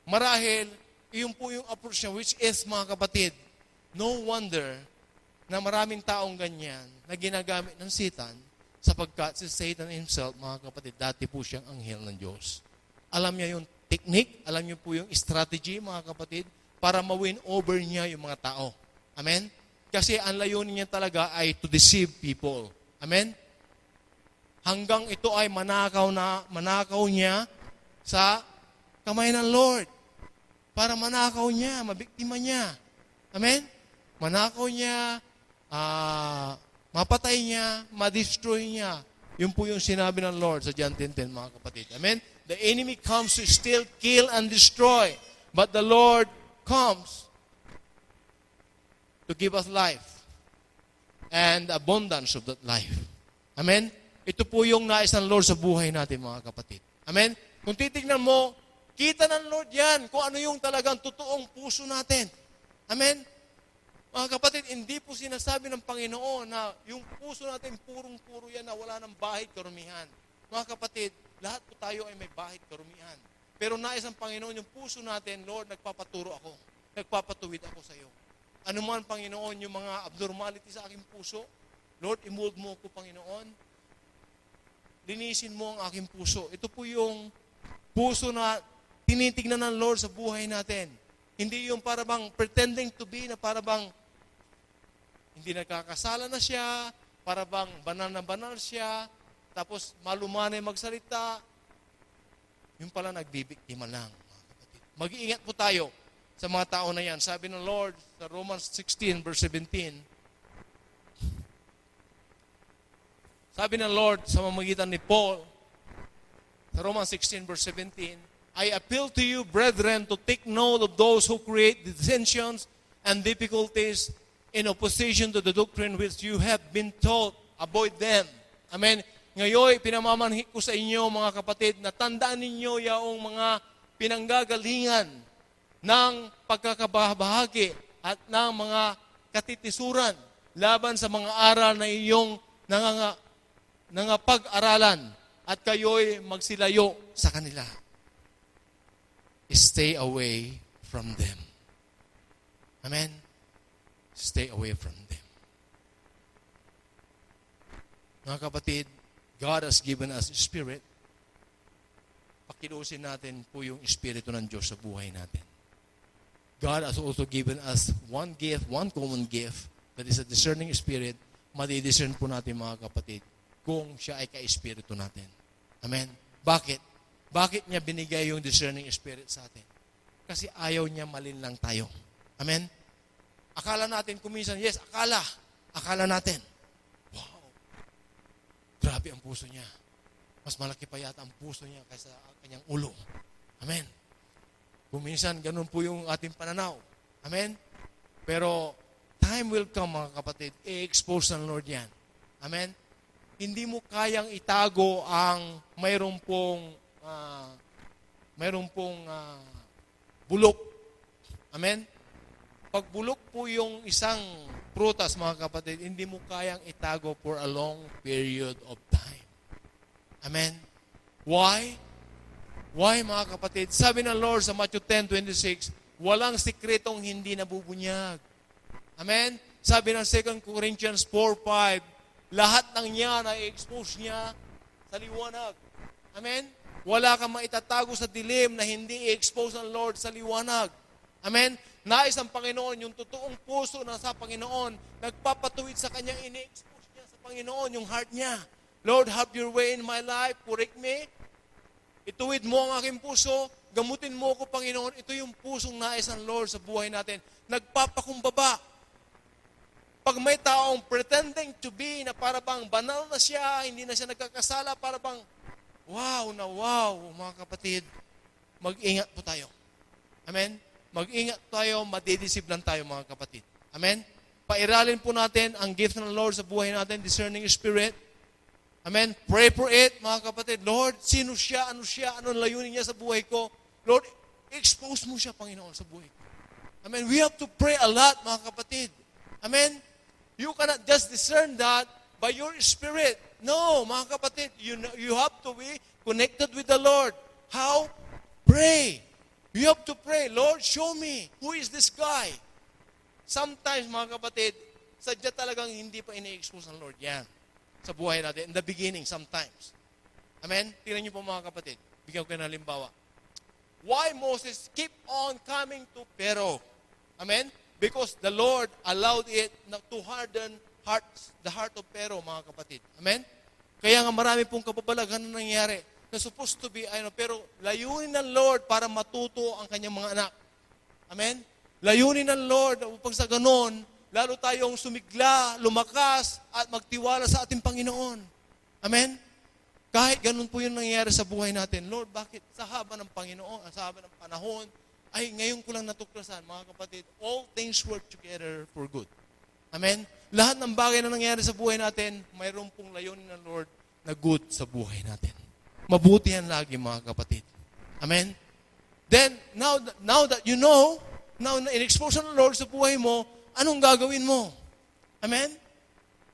Marahil, iyon po yung approach niya, which is, mga kapatid, no wonder na maraming taong ganyan na ginagamit ng Satan sapagkat si Satan himself, mga kapatid, dati po siyang anghel ng Diyos. Alam niya yung technique, alam niyo po yung strategy, mga kapatid, para ma-win over niya yung mga tao. Amen? Kasi ang layunin niya talaga ay to deceive people. Amen? Hanggang ito ay manakaw niya sa kamay ng Lord. Para manakaw niya, mabiktima niya. Amen? Manakaw niya, mapatay niya, ma-destroy niya. Yun po yung sinabi ng Lord sa John 10:10, mga kapatid. Amen? The enemy comes to steal, kill, and destroy. But the Lord comes to give us life and abundance of that life. Amen? Ito po yung nais ng Lord sa buhay natin, mga kapatid. Amen? Kung titignan mo, kita ng Lord yan kung ano yung talagang totoong puso natin. Amen? Mga kapatid, hindi po sinasabi ng Panginoon na yung puso natin purong-puro yan na wala ng bahid karumihan. Mga kapatid, lahat po tayo ay may bahid karumihan. Pero nais ng Panginoon, yung puso natin, Lord, nagpapaturo ako. Nagpapatuwid ako sa iyo. Ano man, Panginoon, yung mga abnormality sa aking puso, Lord, imold mo ko, Panginoon. Linisin mo ang aking puso. Ito po yung puso na tinitignan ng Lord sa buhay natin. Hindi yung para bang pretending to be na para bang hindi nagkakasala na siya, para bang banal na banal siya, tapos malumanay magsalita, yung pala nagbibiktima lang. Mag-iingat po tayo sa mga tao na yan. Sabi ng Lord sa Romans 16 verse 17, sabi ng Lord sa mamagitan ni Paul, sa Romans 16 verse 17, I appeal to you, brethren, to take note of those who create dissensions and difficulties in opposition to the doctrine which you have been taught. Avoid them. Amen. Ngayon, pinamamanhik ko sa inyo, mga kapatid, na tandaan ninyo yaong mga pinanggagalingan ng pagkakabahagi at ng mga katitisuran laban sa mga aral na iyong nangapag-aralan at kayo'y magsilayo sa kanila. Stay away from them. Amen? Stay away from them. Mga kapatid, God has given us Spirit. Pakilusin natin po yung Espiritu ng Diyos sa buhay natin. God has also given us one gift, one common gift, that is a discerning spirit. Madidiscern po natin, mga kapatid, kung siya ay ka-Espiritu natin. Amen? Bakit? Bakit niya binigay yung discerning spirit sa atin? Kasi ayaw niya malinlang tayo. Amen? Akala natin kuminsan, yes, akala natin. Wow, grabe ang puso niya. Mas malaki pa yata ang puso niya kaysa kanyang ulo. Amen? Kuminsan, ganun po yung ating pananaw. Amen? Pero, time will come, mga kapatid, i-expose ng Lord yan. Amen? Hindi mo kayang itago ang mayroong pong bulok. Amen? pag bulok po yung isang prutas, mga kapatid, hindi mo kayang itago for a long period of time. Amen? Why? Why, mga kapatid? Sabi ng Lord sa Matthew 10:26, walang sikretong hindi nabubunyag. Amen? Sabi ng 2 Corinthians 4:5, lahat ng niya na i-expose niya sa liwanag. Amen? Wala kang maitatago sa dilim na hindi i-expose ng Lord sa liwanag. Amen? Nais ang Panginoon, yung totoong puso na sa Panginoon, nagpapatuwid sa Kanya, ini-expose niya sa Panginoon, yung heart niya. Lord, have your way in my life, correct me. Ituwid mo ang aking puso, gamutin mo ako, Panginoon. Ito yung pusong nais ng Lord sa buhay natin. Nagpapakumbaba. Pag may taong pretending to be na para bang banal na siya, hindi na siya nagkakasala, para bang wow na wow, mga kapatid, mag-ingat po tayo. Amen? Mag-ingat tayo, madidisip lang tayo, mga kapatid. Amen? Pairalin po natin ang gift ng Lord sa buhay natin, discerning spirit. Amen? Pray for it, mga kapatid. Lord, sino siya, ano layunin niya sa buhay ko? Lord, expose mo siya, Panginoon, sa buhay ko. Amen? We have to pray a lot, mga kapatid. Amen? You cannot just discern that by your spirit. No, mga kapatid, you have to be connected with the Lord. How? Pray. You have to pray, Lord, show me, who is this guy? Sometimes, mga kapatid, sadya talagang hindi pa ini-expose ng Lord yan sa buhay natin. In the beginning, sometimes. Amen? Tingnan niyo po, mga kapatid. Bigyan ko kayo ng halimbawa. Why Moses keep on coming to Pharaoh? Amen? Because the Lord allowed it to harden the heart of Pharaoh, mga kapatid. Amen? Kaya nga marami pong kababalaghan na nangyari na supposed to be, pero layunin ng Lord para matuto ang kanyang mga anak. Amen? Layunin ng Lord upang sa ganon, lalo tayong sumigla, lumakas, at magtiwala sa ating Panginoon. Amen? Kahit ganun po yung nangyayari sa buhay natin. Lord, bakit sa haba ng Panginoon, sa haba ng panahon, ay ngayon ko lang natuklasan, mga kapatid, all things work together for good. Amen? Lahat ng bagay na nangyayari sa buhay natin, mayroon pong layunin ng Lord na good sa buhay natin. Mabuti yan lagi, mga kapatid. Amen? Then, now that you know, now na in-expose ng Lord sa buhay mo, anong gagawin mo? Amen?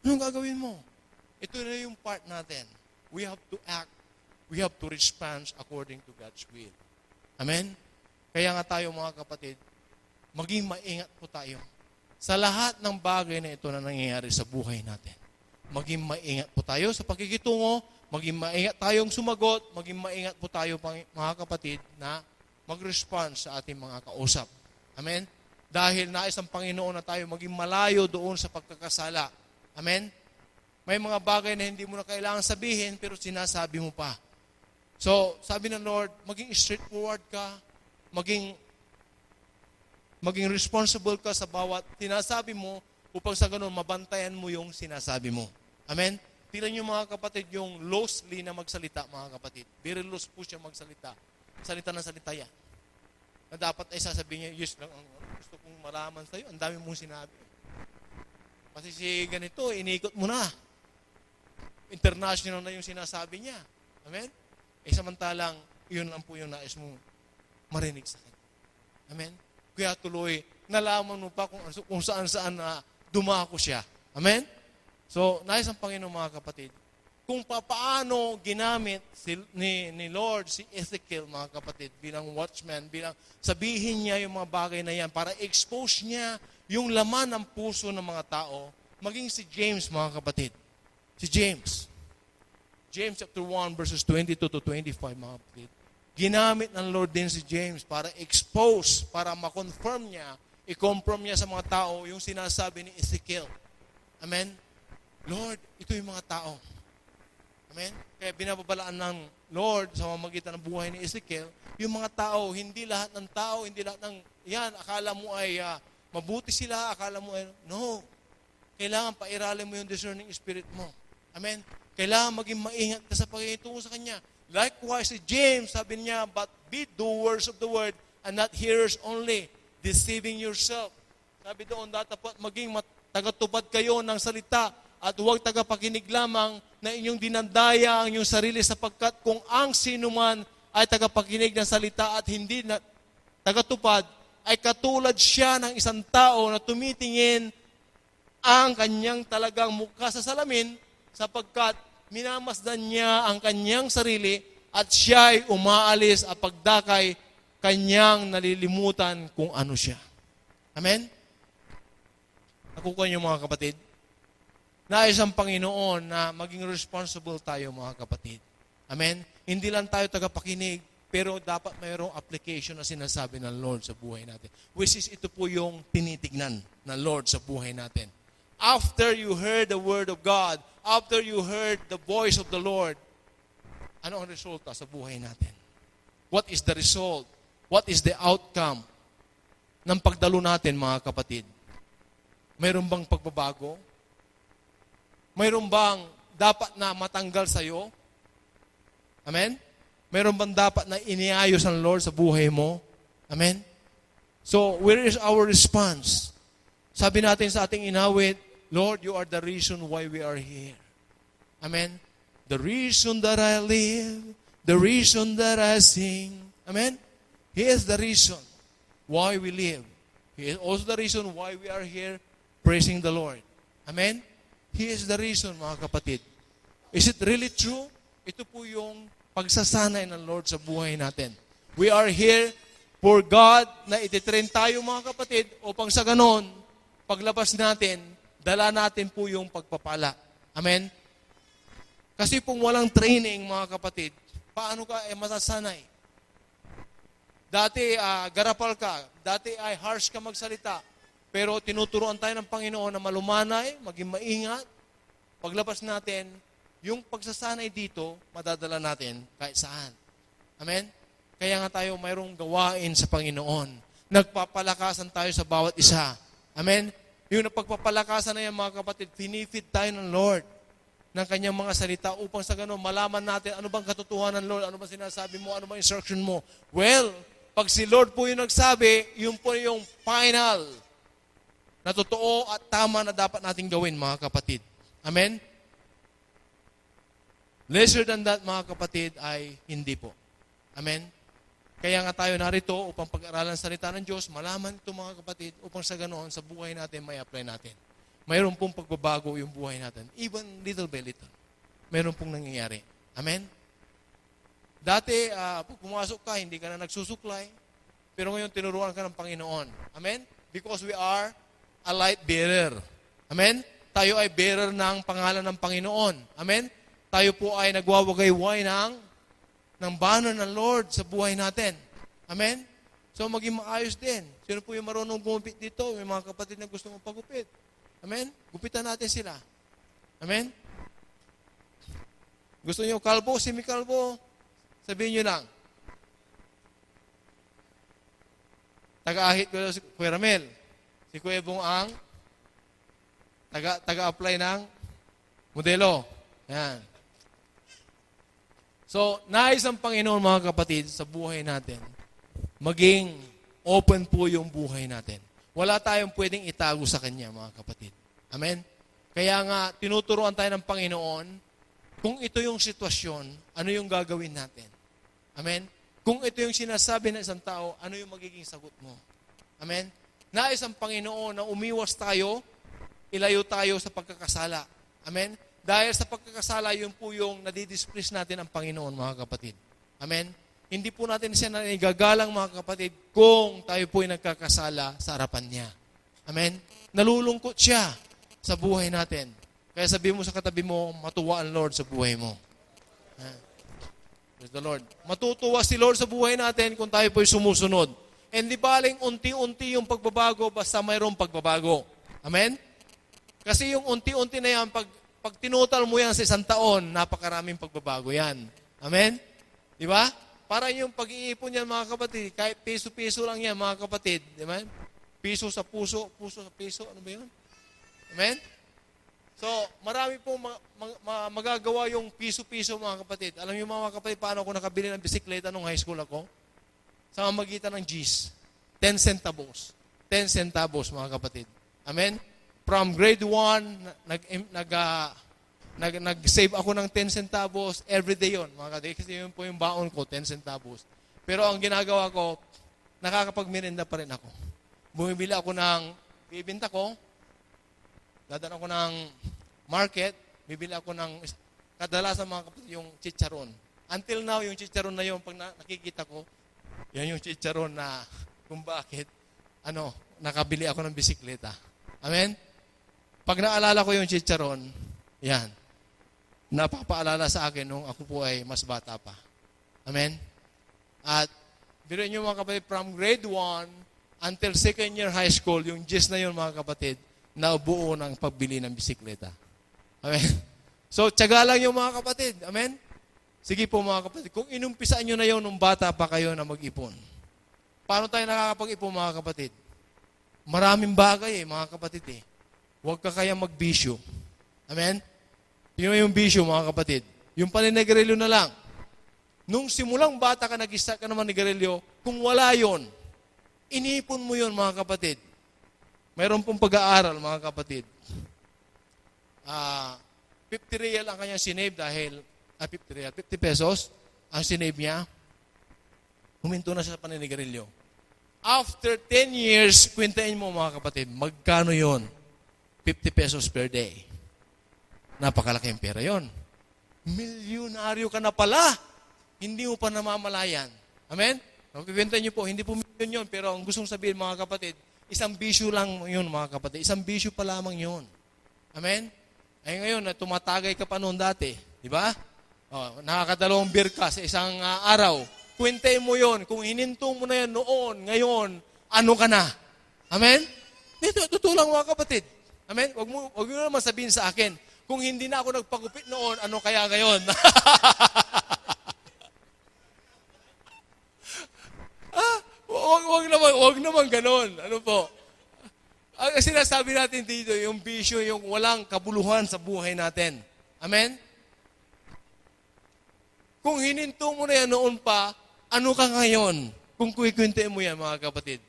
Anong gagawin mo? Ito na yung part natin. We have to act. We have to respond according to God's will. Amen? Kaya nga tayo, mga kapatid, maging maingat po tayo. Sa lahat ng bagay na ito na nangyayari sa buhay natin. Maging maingat po tayo sa pakikitungo, maging maingat tayong sumagot, maging maingat po tayo, mga kapatid, na mag-respond sa ating mga kausap. Amen? Dahil nais ng Panginoon na tayo maging malayo doon sa pagkakasala. Amen? May mga bagay na hindi mo na kailangan sabihin, pero sinasabi mo pa. So, sabi ng Lord, maging straightforward ka, maging responsible ka sa bawat sinasabi mo, upang sa ganun, mabantayan mo yung sinasabi mo. Amen? Tingnan niyo, mga kapatid, yung loosely na magsalita, mga kapatid. Very loose po siya magsalita. Salita na salita yan. Na dapat ay sasabihin niya, yes lang, gusto kong malaman sa'yo, ang dami mong sinabi. Kasi si ganito, inikot mo na. International na yung sinasabi niya. Amen? Samantalang, yun lang po yung nais mong marinig sa kanya. Amen? Kaya tuloy, nalaman mo pa kung saan-saan na dumako siya. Amen? So, nais ang Panginoon, mga kapatid, kung paano ginamit ni Lord si Ezekiel, mga kapatid, bilang watchman, bilang sabihin niya yung mga bagay na yan para expose niya yung laman ng puso ng mga tao, maging si James, mga kapatid. Si James. James chapter 1 verses 22 to 25, mga kapatid. Ginamit ng Lord din si James para expose, para ma-confirm niya, i-confirm niya sa mga tao yung sinasabi ni Ezekiel. Amen? Lord, ito yung mga tao. Amen? Kaya binababalaan ng Lord sa mamagitan ng buhay ni Ezekiel, yung mga tao, hindi lahat ng tao, hindi lahat ng, yan, akala mo ay mabuti sila, akala mo ay, no. Kailangan pairalin mo yung discerning spirit mo. Amen? Kailangan maging maingat ka sa pakikitungo sa Kanya. Likewise, si James, sabi niya, but be doers of the word and not hearers only, deceiving yourself. Sabi doon, dapat maging tagatupad kayo ng salita at huwag tagapakinig lamang na inyong dinadaya ang inyong sarili sapagkat kung ang sino man ay tagapakinig ng salita at hindi na tagatupad, ay katulad siya ng isang tao na tumitingin ang kanyang talagang mukha sa salamin sapagkat minamasdan niya ang kanyang sarili at siya ay umaalis at pagdakay kanyang nalilimutan kung ano siya. Amen? Nakukuha niyo mga kapatid? Nais ang Panginoon na maging responsible tayo mga kapatid. Amen? Hindi lang tayo tagapakinig, pero dapat mayroong application na sinasabi ng Lord sa buhay natin. Which is ito po yung tinitignan ng Lord sa buhay natin. After you heard the word of God, after you heard the voice of the Lord, ano ang resulta sa buhay natin? What is the result? What is the outcome ng pagdalo natin mga kapatid? Mayroon bang pagbabago? Mayroon bang dapat na matanggal sa iyo? Amen? Mayroon bang dapat na iniayos ng Lord sa buhay mo? Amen? So, where is our response? Sabi natin sa ating inawit, Lord, you are the reason why we are here. Amen? The reason that I live, the reason that I sing. Amen? He is the reason why we live. He is also the reason why we are here praising the Lord. Amen? He is the reason, mga kapatid. Is it really true? Ito po yung pagsasanay ng Lord sa buhay natin. We are here for God na ititrain tayo, mga kapatid, upang sa ganon, paglabas natin, dala natin po yung pagpapala. Amen? Kasi kung walang training, mga kapatid, paano ka masasanay? Dati, garapal ka. Dati ay harsh ka magsalita. Pero tinuturoan tayo ng Panginoon na malumanay, maging maingat. Paglabas natin, yung pagsasanay dito, madadala natin kahit saan. Amen? Kaya nga tayo mayroong gawain sa Panginoon. Nagpapalakasan tayo sa bawat isa. Amen? Yung napagpapalakasan na yan, mga kapatid, pinifeed tayo ng Lord ng kanyang mga salita upang sa gano'n, malaman natin ano bang katotohanan ng Lord, ano bang sinasabi mo, ano bang instruction mo. Well, pag si Lord po yung nagsabi, yun po yung final na totoo at tama na dapat nating gawin, mga kapatid. Amen? Lesser than that, mga kapatid, ay hindi po. Amen? Kaya nga tayo narito upang pag-aralan salita ng Diyos, malaman ito, mga kapatid, upang sa ganoon, sa buhay natin, may apply natin. Mayroon pong pagbabago yung buhay natin. Even little by little. Mayroon pong nangyayari. Amen? Dati, pag pumasok ka, hindi ka na nagsusuklay. Pero ngayon, tinuruan ka ng Panginoon. Amen? Because we are a light bearer. Amen? Tayo ay bearer ng pangalan ng Panginoon. Amen? Tayo po ay nagwawagayway ng banner ng Lord sa buhay natin. Amen? So, maging maayos din. Sino po yung marunong gumupit dito? May mga kapatid na gusto mong pagupit. Amen? Gupitan natin sila. Amen? Gusto niyo kalbo, semi-kalbo? Sabihin niyo lang. Taga-ahit ko si Kuya Ramel. Si Kuya Bong ang taga-apply ng modelo. Yan. So, nais ang Panginoon, mga kapatid, sa buhay natin, maging open po yung buhay natin. Wala tayong pwedeng itago sa Kanya, mga kapatid. Amen? Kaya nga, tinuturuan tayo ng Panginoon, kung ito yung sitwasyon, ano yung gagawin natin? Amen? Kung ito yung sinasabi ng isang tao, ano yung magiging sagot mo? Amen? Nais ang Panginoon na umiwas tayo, ilayo tayo sa pagkakasala. Amen? Dahil sa pagkakasala, yun po yung nadidisplease natin ang Panginoon, mga kapatid. Amen? Hindi po natin siya nanigagalang, mga kapatid, kung tayo po ay nagkakasala sa harapan niya. Amen? Nalulungkot siya sa buhay natin. Kaya sabihin mo sa katabi mo, matuwa ang Lord sa buhay mo. Praise the Lord. Matutuwa si Lord sa buhay natin kung tayo po ay sumusunod. And di baling unti-unti yung pagbabago basta mayroong pagbabago. Amen? Kasi yung unti-unti na yan, pag tinutal mo yan sa isang taon, napakaraming pagbabago yan. Amen? Di ba? Para yung pag-iipon yan, mga kapatid, kahit piso-piso lang yan, mga kapatid. Di ba? Piso sa puso, puso sa piso, ano ba yun? Amen? So, marami pong magagawa yung piso-piso, mga kapatid. Alam niyo, mga kapatid, paano ako nakabili ng bisikleta nung high school ako? Sa magitan ng G's. 10 centavos. 10 centavos, mga kapatid. Amen? From grade 1, nag-save ako ng 10 centavos every day yon, mga kapatid. Kasi yun po yung baon ko, 10 centavos. Pero ang ginagawa ko, nakakapagmerienda pa rin ako. Bumibili ako bibinta ko, dadaan ako ng market, bibili ako ng, kadalasan mga kapatid, yung chicharon. Until now, yung chicharon na yun, pag nakikita ko, yan yung chicharon na kung bakit, nakabili ako ng bisikleta. Amen? Pag naalala ko yung chicharon, yan, napapaalala sa akin nung ako po ay mas bata pa. Amen? At, biruin nyo mga kapatid, from grade 1 until second year high school, yung gist na yun mga kapatid, nabuo ng pagbili ng bisikleta. Amen? So, tiyaga lang yung mga kapatid. Amen? Sige po mga kapatid, kung inumpisaan nyo na yun nung bata pa kayo na mag-ipon, paano tayo nakakapag-ipon mga kapatid? Maraming bagay mga kapatid eh. Huwag ka kaya magbisyo. Amen? Yun yung bisyo mga kapatid. Yung paninigarilyo na lang. Nung simulang bata ka, nag-start ka naman nigarilyo, kung wala yon, inipon mo yon mga kapatid. Mayroon pong pag-aaral mga kapatid. 50 real ang kanyang sinave dahil 50 pesos ang sinave niya. Huminto na siya sa paninigarilyo. After 10 years, kwintain mo mga kapatid, magkano yon? 50 pesos per day. Napakalaking pera yon. Milyonaryo ka na pala. Hindi mo pa namamalayan. Amen? Magkikwenta niyo po, hindi po milyon yun, pero ang gustong sabihin mga kapatid, isang bisyo lang yun mga kapatid. Isang bisyo pa lamang yun. Amen? Ay ngayon, tumatagay ka pa noon dati. Di ba? Nakakadalawang beer ka sa isang araw. Kwentay mo yon. Kung hininto mo na yan noon, ngayon, ano ka na? Amen? Dito, tutulang mga kapatid. Amen? Huwag mo naman sabihin sa akin, kung hindi na ako nagpagupit noon, ano kaya ngayon? Huwag naman ganon. Ano po? Ang sinasabi natin dito, yung bisyo, yung walang kabuluhan sa buhay natin. Amen? Kung hininto mo na yan noon pa, ano ka ngayon? Kung kuikwintain mo yan, mga kapatid.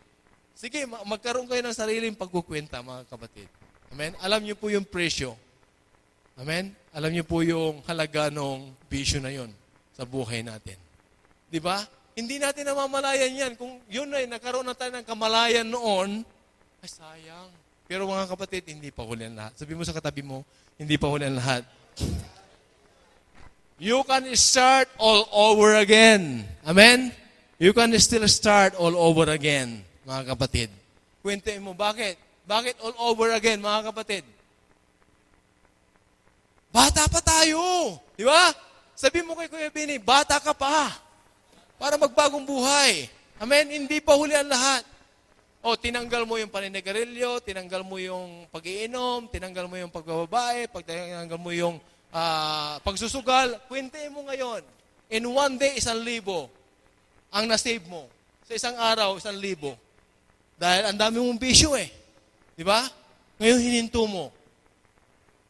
Sige, magkaroon kayo ng sariling pagkukwenta, mga kapatid. Amen? Alam niyo po yung presyo. Amen? Alam niyo po yung halaga ng bisyo na yon sa buhay natin. Di ba? Hindi natin namamalayan yan. Kung yun ay nagkaroon na tayo ng kamalayan noon, ay sayang. Pero mga kapatid, hindi pa huli ang lahat. Sabi mo sa katabi mo, hindi pa huli ang lahat. You can start all over again. Amen? You can still start all over again, mga kapatid. Kwentuhin mo, bakit? Bakit all over again, mga kapatid? Bata pa tayo. Di ba? Sabi mo kay Kuya Bini, bata ka pa. Para magbagong buhay. Amen? Hindi pa huli ang lahat. Tinanggal mo yung paninigarilyo, tinanggal mo yung pag-iinom, tinanggal mo yung pagbababae, tinanggal mo yung pagsusugal. Kwente mo ngayon. In one day, 1,000 ang nasave mo. Sa isang araw, 1,000. Dahil ang dami mong bisyo eh. Di ba? Ngayon hininto mo.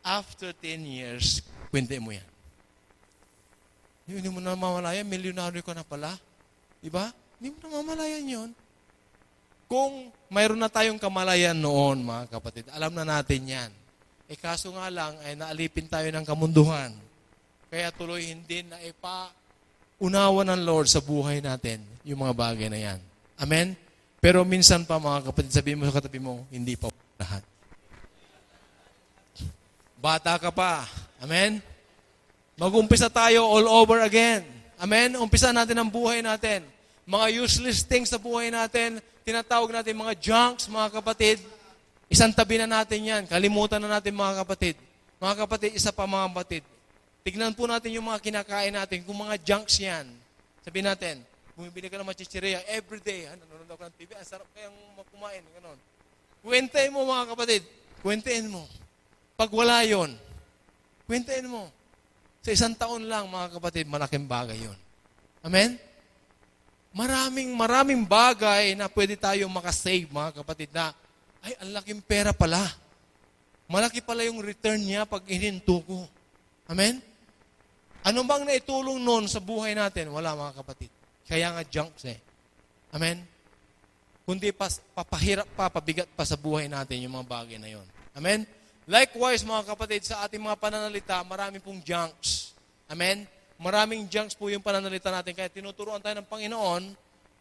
After 10 years, kwente mo yan. Hindi mo namamalayan, milyonaryo ka na pala. Diba? Hindi mo namamalayan yun. Kung mayroon na tayong kamalayan noon, mga kapatid, alam na natin yan. Kaso nga lang, ay naalipin tayo ng kamunduhan. Kaya tuloy hindi na unawa ng Lord sa buhay natin yung mga bagay na yan. Amen? Pero minsan pa, mga kapatid, sabihin mo sa katabi mo, hindi pa lahat. Bata ka pa. Amen? Mag-umpisa tayo all over again. Amen? Umpisa natin ang buhay natin. Mga useless things sa buhay natin, tinatawag natin mga junks, mga kapatid. Isang tabi na natin yan. Kalimutan na natin, mga kapatid. Mga kapatid, isa pa mga kapatid. Tignan po natin yung mga kinakain natin. Kung mga junks yan, sabihin natin, bumibili ka ng machichireya everyday. Nanonood ako ng TV, ang sarap kayang kumain. Ganon. Kwentain mo, mga kapatid. Kwentain mo. Pag wala yun, kwentain mo. Sa isang taon lang, mga kapatid, malaking bagay yun. Amen? Maraming bagay na pwede tayong makasave, mga kapatid, na, ay, ang laking pera pala. Malaki pala yung return niya pag ininto ko. Amen? Ano bang naitulong noon sa buhay natin? Wala, mga kapatid. Kaya nga junks eh. Amen? Kundi papahirap pa, pabigat pa sa buhay natin yung mga bagay na yon. Amen? Likewise, mga kapatid, sa ating mga pananalita, marami pong junks. Amen? Maraming junks po yung pananalita natin. Kaya tinuturuan tayo ng Panginoon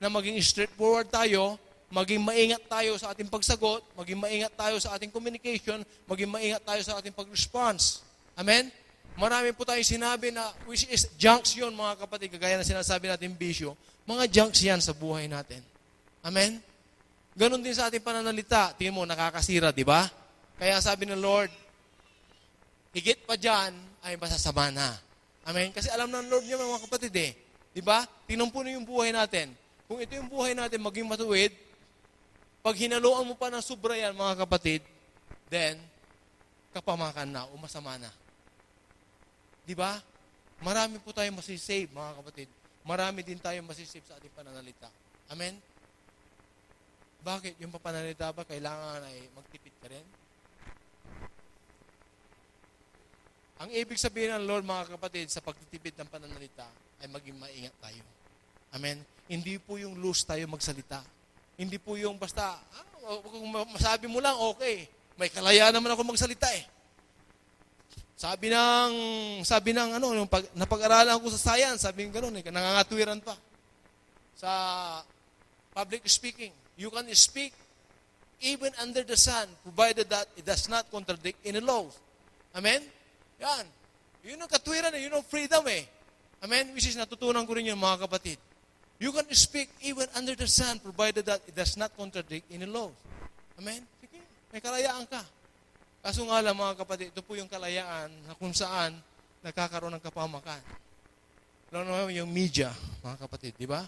na maging straightforward tayo, maging maingat tayo sa ating pagsagot, maging maingat tayo sa ating communication, maging maingat tayo sa ating pag-response. Amen? Marami po tayong sinabi na, which is junks yun, mga kapatid, kagaya na sinasabi natin bisyo, mga junks yan sa buhay natin. Amen? Ganon din sa ating pananalita. Tingin mo, nakakasira, di ba? Kaya sabi ng Lord, higit pa dyan ay masasama na. Amen? Kasi alam ng Lord niya, mga kapatid eh. Di ba? Tingnan po na yung buhay natin. Kung ito yung buhay natin, maging matuwid, pag hinaluan mo pa ng sobra yan, mga kapatid, then, kapamakan na o masama na. Di ba? Marami po tayong masisave, mga kapatid. Marami din tayong masisave sa ating pananalita. Amen? Bakit? Yung pananalita ba, kailangan ay magtipid ka rin? Ang ibig sabihin ng Lord, mga kapatid, sa pagtitipid ng pananalita, ay maging maingat tayo. Amen? Hindi po yung loose tayo magsalita. Hindi po yung basta, kung masabi mo lang, okay. May kalayaan naman ako magsalita eh. Sabi ng yung napag-aralan ko sa science, sabi ng gano'n, nangangatwiran pa. Sa public speaking, you can speak even under the sun, provided that it does not contradict any laws. Amen? Yan. Yun ang katwiran yun ang freedom eh. Amen? Which is natutunan ko rin yun, mga kapatid. You can speak even under the sun, provided that it does not contradict any laws. Amen? Sige, may kalayaan ka. Kaso nga lang, mga kapatid, ito po yung kalayaan na kung saan nagkakaroon ng kapamakan. Lalo naman yung media, mga kapatid, di ba?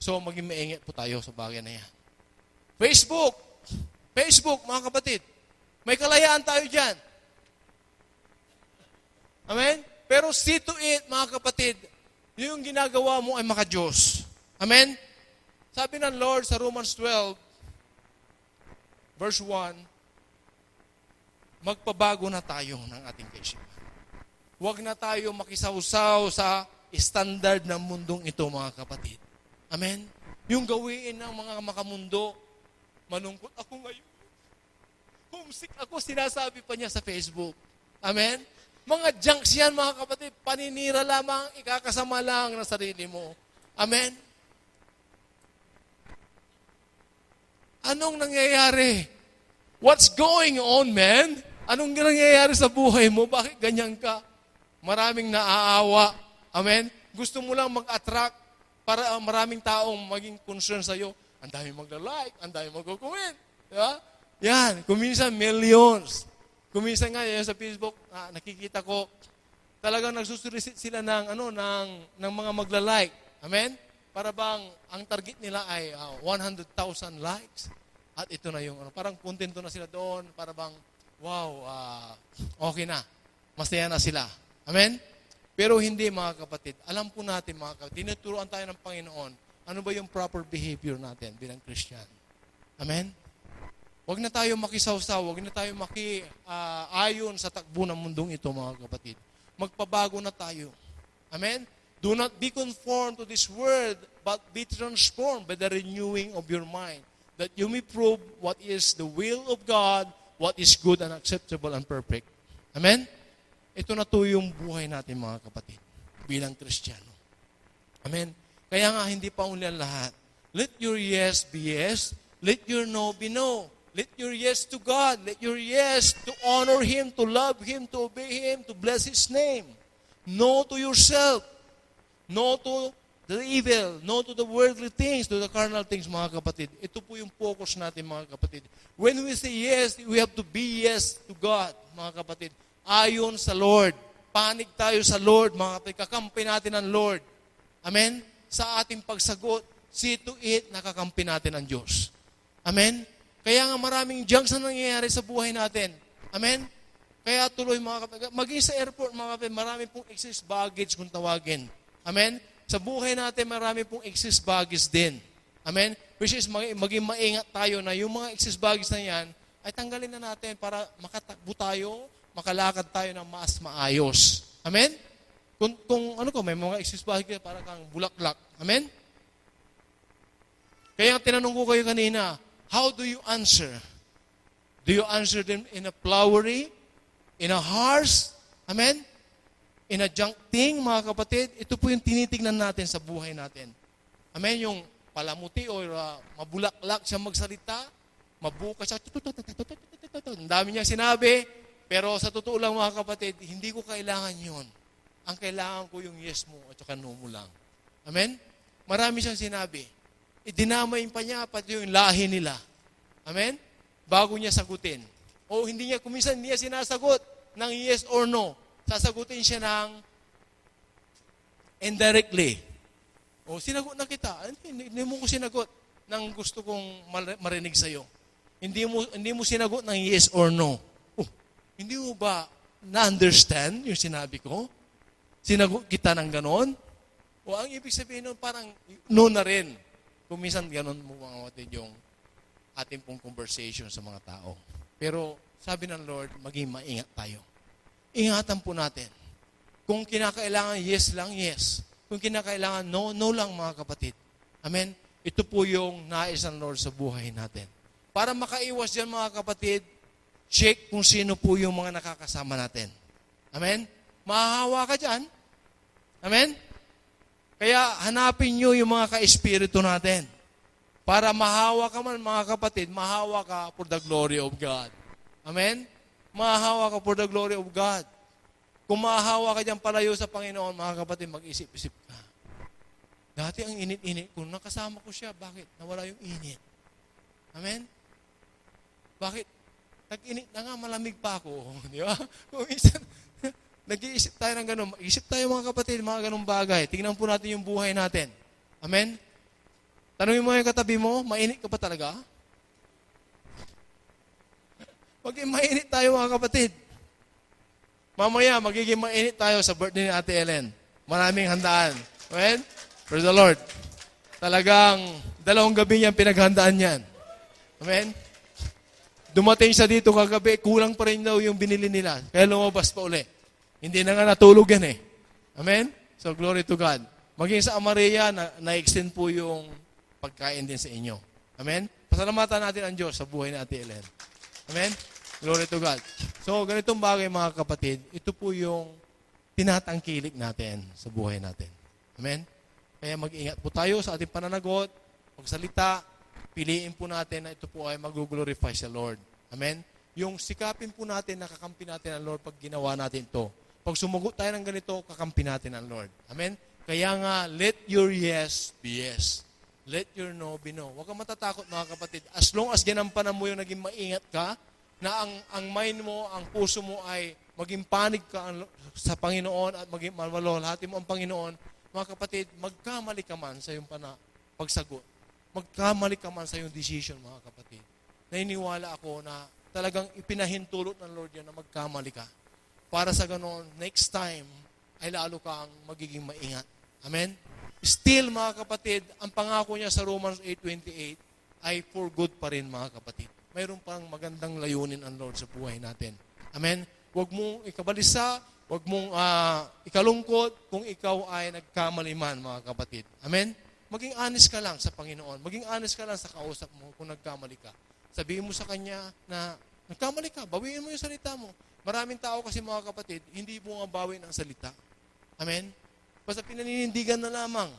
So, maging maingat po tayo sa bagay na yan. Facebook, mga kapatid, may kalayaan tayo dyan. Amen? Pero see to it, mga kapatid, yung ginagawa mo ay maka-Diyos. Amen? Sabi ng Lord sa Romans 12, verse 1, magpabago na tayo ng ating kaisipan. Huwag na tayo makisawsaw sa standard ng mundong ito, mga kapatid. Amen? Yung gawin ng mga makamundo, malungkot ako ngayon. Homesick ako, sinasabi pa niya sa Facebook. Amen? Mga junks yan, mga kapatid. Paninira lamang, ikakasama lang ng sarili mo. Amen? Anong nangyayari? What's going on, man? Anong nangyayari sa buhay mo? Bakit ganyan ka? Maraming naaawa. Amen? Gusto mo lang mag-attract para maraming taong maging concern sa'yo. Ang dami magla-like, ang dami mag-comment. Diba? Yan, kuminsan millions. Kuminsan nga yan sa Facebook, nakikita ko, talagang nagsusolicit sila ng mga magla-like. Amen? Para bang ang target nila ay 100,000 likes. At ito na yung, parang kontento na sila doon, para bang, wow, okay na. Masaya na sila. Amen? Pero hindi, mga kapatid. Alam po natin, mga kapatid, tinuturuan tayo ng Panginoon, ano ba yung proper behavior natin bilang Christian. Amen? Huwag na tayo makisawsaw, huwag na tayo ayon sa takbo ng mundong ito, mga kapatid. Magpabago na tayo. Amen? Do not be conformed to this world, but be transformed by the renewing of your mind, that you may prove what is the will of God, what is good and acceptable and perfect. Amen? Ito na to yung buhay natin, mga kapatid, bilang Kristiyano. Amen? Kaya nga, hindi pa uli ang lahat. Let your yes be yes. Let your no be no. Let your yes to God. Let your yes to honor Him, to love Him, to obey Him, to bless His name. No to yourself. No to the evil. No to the worldly things, to the carnal things, mga kapatid. Ito po yung focus natin, mga kapatid. When we say yes, we have to be yes to God, mga kapatid. Ayon sa Lord. Panig tayo sa Lord, mga kapatid. Kakampi natin ang Lord. Amen? Sa ating pagsagot, see to it, nakakampi natin ang Diyos. Amen? Kaya nga maraming junks na nangyayari sa buhay natin. Amen? Kaya tuloy, mga kapatid. Maging sa airport, mga kapatid, marami pong excess baggage kung tawagin. Amen? Sa buhay natin, marami pong excess baggage din. Amen? Which is, maging maingat tayo na yung mga excess baggage na yan, ay tanggalin na natin para makatakbo tayo, makalakad tayo ng mas maayos. Amen? May mga excess baggage, para kang bulaklak. Amen? Kaya tinanong ko kayo kanina, how do you answer? Do you answer them in a flowery, in a harsh, amen? In a junk thing, mga kapatid? Ito po yung tinitignan natin sa buhay natin. Amen? Yung mapalamuti o mabulaklak siya magsalita, mabukas siya. Ang dami niya sinabi, pero sa totoo lang mga kapatid, hindi ko kailangan yun. Ang kailangan ko yung yes mo at saka no mo lang. Amen? Marami siyang sinabi. Idinamay pa niya pati yung lahi nila. Amen? Bago niya sagutin. O hindi niya, kuminsan niya sinasagot ng yes or no. Sasagutin siya ng indirectly. O sinagot na kita. Hindi mo ko sinagot ng gusto kong marinig sa'yo. Hindi mo sinagot ng yes or no. Oh, hindi mo ba na-understand yung sinabi ko? Sinagot kita ng ganon? O ang ibig sabihin nun, parang no na rin. Kung minsan ganon mo mga kapatid yung ating pong conversation sa mga tao. Pero sabi ng Lord, maging maingat tayo. Ingatan po natin. Kung kinakailangan yes lang, yes. Kung kinakailangan no, no lang mga kapatid. Amen? Ito po yung nais ng Lord sa buhay natin. Para makaiwas dyan mga kapatid, check kung sino po yung mga nakakasama natin. Amen? Mahahawa ka dyan. Amen? Kaya hanapin nyo yung mga ka-espiritu natin. Para mahawa ka man mga kapatid, mahawa ka for the glory of God. Amen? Mahawa ka for the glory of God. Kung mahawa ka dyan palayo sa Panginoon, mga kapatid, mag-isip-isip ka. Dati ang init-init ko, nakasama ko siya, bakit? Nawala yung init. Amen? Bakit? Tag-init na nga, malamig pa ako. Di ba? Kung minsan, nag-iisip tayo ng gano'n. Isip tayo mga kapatid, mga gano'ng bagay. Tingnan po natin yung buhay natin. Amen? Tanungin mo yung katabi mo, mainit ka pa talaga? Maging mainit tayo mga kapatid. Mamaya, magiging mainit tayo sa birthday ni Ate Ellen. Maraming handaan. Amen? Praise the Lord. Talagang 2 gabi niyang pinaghandaan yan. Amen? Dumating siya dito kagabi, kulang pa rin daw yung binili nila. Kaya lumabas pa uli. Hindi na nga natulog yan eh. Amen? So, glory to God. Maging sa Amaria, na-extend po yung pagkain din sa inyo. Amen? Pasalamatan natin ang Diyos sa buhay ni Ate Ellen. Amen? Glory to God. So, ganitong bagay mga kapatid, ito po yung tinatangkilik natin sa buhay natin. Amen? Kaya mag-ingat po tayo sa ating pananagot, magsalita, piliin po natin na ito po ay mag-glorify sa Lord. Amen? Yung sikapin po natin, nakakampi natin ang Lord pag ginawa natin ito. Pag sumugot tayo ng ganito, kakampi natin ang Lord. Amen? Kaya nga, let your yes be yes. Let your no be no. Huwag kang matatakot mga kapatid. As long as ginampanan mo yung naging maingat ka, na ang mind mo, ang puso mo ay maging panig ka sa Panginoon at maging malwalhati mo ang Panginoon, mga kapatid, magkamali ka man sa iyong pagsagot. Magkamali ka man sa iyong decision, mga kapatid. Naniniwala ako na talagang ipinahintulot ng Lord yan na magkamali ka. Para sa ganon, next time, ay lalo kang magiging maingat. Amen? Still, mga kapatid, ang pangako niya sa Romans 8:28 ay for good pa rin, mga kapatid. Mayroon pang magandang layunin ang Lord sa buhay natin. Amen? Huwag mong ikabalisa, huwag mong ikalungkot kung ikaw ay nagkamali man, mga kapatid. Amen? Maging honest ka lang sa Panginoon. Maging honest ka lang sa kausap mo kung nagkamali ka. Sabihin mo sa Kanya na nagkamali ka, bawiin mo yung salita mo. Maraming tao kasi mga kapatid, hindi mo nga bawin ang salita. Amen? Basta pinaninindigan na lamang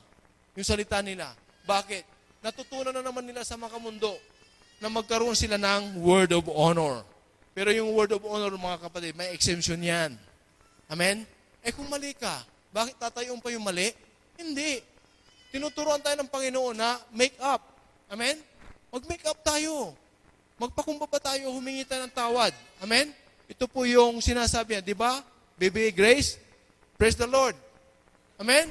yung salita nila. Bakit? Natutunan na naman nila sa makamundo na magkaroon sila ng word of honor. Pero yung word of honor, mga kapatid, may exemption yan. Amen? Kung mali ka, bakit tatayon pa yung mali? Hindi. Tinuturuan tayo ng Panginoon na make up. Amen? Mag-make up tayo. Magpakumbaba tayo, humingi tayo ng tawad. Amen? Ito po yung sinasabi niya, di ba? Baby Grace, praise the Lord. Amen?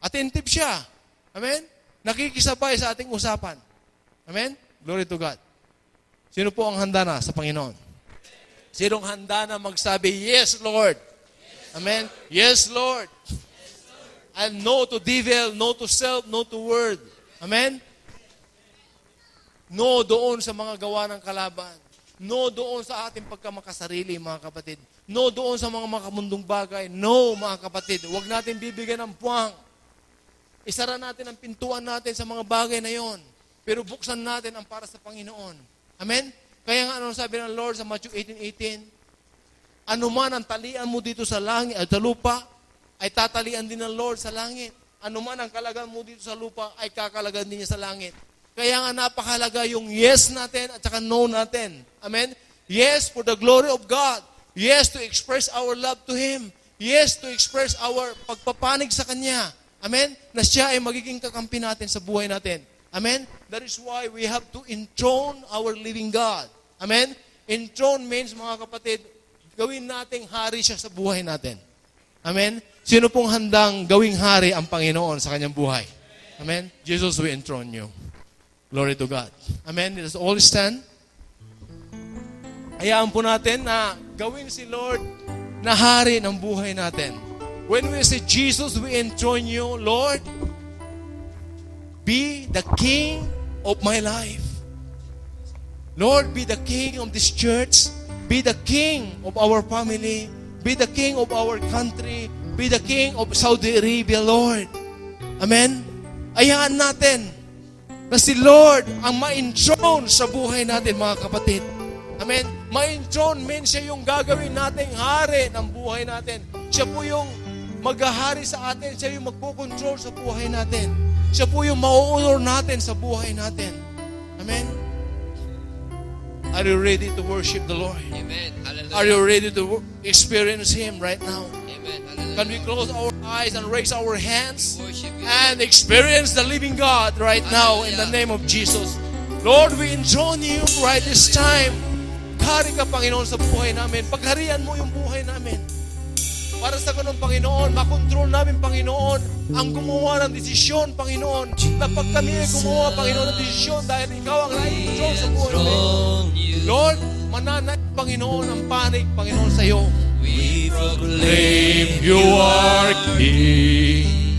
Attentive siya. Amen? Nakikisabay sa ating usapan. Amen? Glory to God. Sino po ang handa na sa Panginoon? Sinong handa na magsabi, yes, Lord? Amen? Yes, Lord. And no to devil, no to self, no to word. Amen? No doon sa mga gawa ng kalaban. No doon sa ating pagkamakasarili, mga kapatid. No doon sa mga makamundong bagay. No, mga kapatid. Huwag natin bibigyan ng puwang. Isara natin ang pintuan natin sa mga bagay na yon. Pero buksan natin ang para sa Panginoon. Amen? Kaya nga ano sabi ng Lord sa Matthew 18:18? Ano man ang talian mo dito sa langit at sa lupa, ay tatalian din ng Lord sa langit. anuman ang kalagayan mo dito sa lupa, ay kakalagayan din niya sa langit. Kaya nga napakalaga yung yes natin at saka no natin. Amen? Yes, for the glory of God. Yes, to express our love to Him. Yes, to express our pagpapanig sa Kanya. Amen? Na siya ay magiging kakampi natin sa buhay natin. Amen? That is why we have to enthrone our living God. Amen? Enthrone means, mga kapatid, gawin nating hari siya sa buhay natin. Amen? Sino pong handang gawing hari ang Panginoon sa kanyang buhay? Amen? Jesus, we enthrone you. Glory to God. Amen? Let us all stand. Hayaan po natin na gawin si Lord na hari ng buhay natin. When we say, Jesus, we enthrone you, Lord, be the King of my life. Lord, be the King of this church. Be the King of our family. Be the King of our country. Be the King of Saudi Arabia, Lord. Amen? Hayaan natin na si Lord ang ma-enthrone sa buhay natin, mga kapatid. Amen? Ma-enthrone means siya yung gagawin nating hari ng buhay natin. Siya po yung maghahari sa atin. Siya yung magpo-control sa buhay natin. Siya po yung mauunor natin sa buhay natin. Amen? Are you ready to worship the Lord? Amen. Hallelujah. Are you ready to experience Him right now? Amen. Hallelujah. Can we close our eyes and raise our hands Worship you. and experience the living God right now in the name of Jesus? Lord, we enthrone you right this time. Hari ka, Panginoon, sa buhay namin. Pagharian mo yung buhay namin. Para sa ganun, Panginoon, makontrol namin, Panginoon, ang gumawa ng desisyon, Panginoon, na pag kami ay gumawa, Panginoon, ng desisyon dahil Ikaw ang nai-control sa buhay namin. Lord, mananay, Panginoon, ang panig, Panginoon, sa iyo. We Proclaim you are King,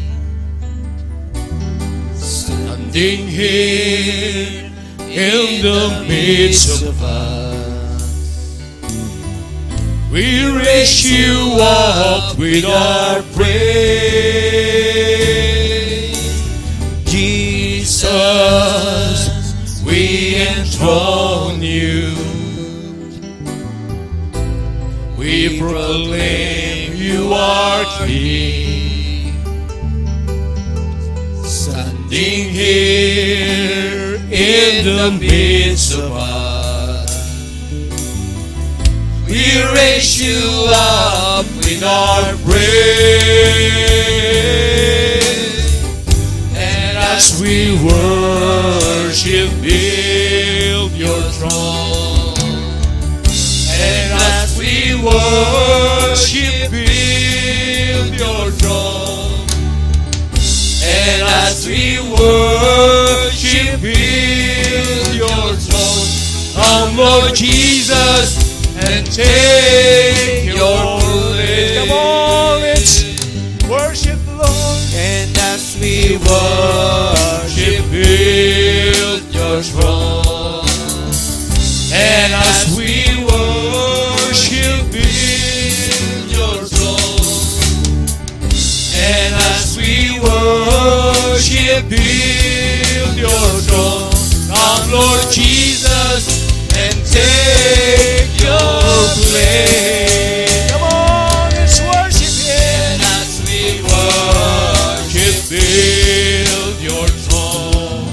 standing here in the midst of us. We raise you up with our praise. Jesus, we enthrone you. We proclaim you are King, standing here in the midst of us. We raise you up with our praise, and as we worship, build your throne. And as we worship, build your throne. And as we worship, build your throne. Come, Lord Jesus, and take your place. Come on, let's worship the Lord. And as we worship, build your throne. And as we worship, build your throne. And as we worship, build your throne. Come, Lord Jesus, and take your place. Come on, let's worship Him. And as we worship, build your throne.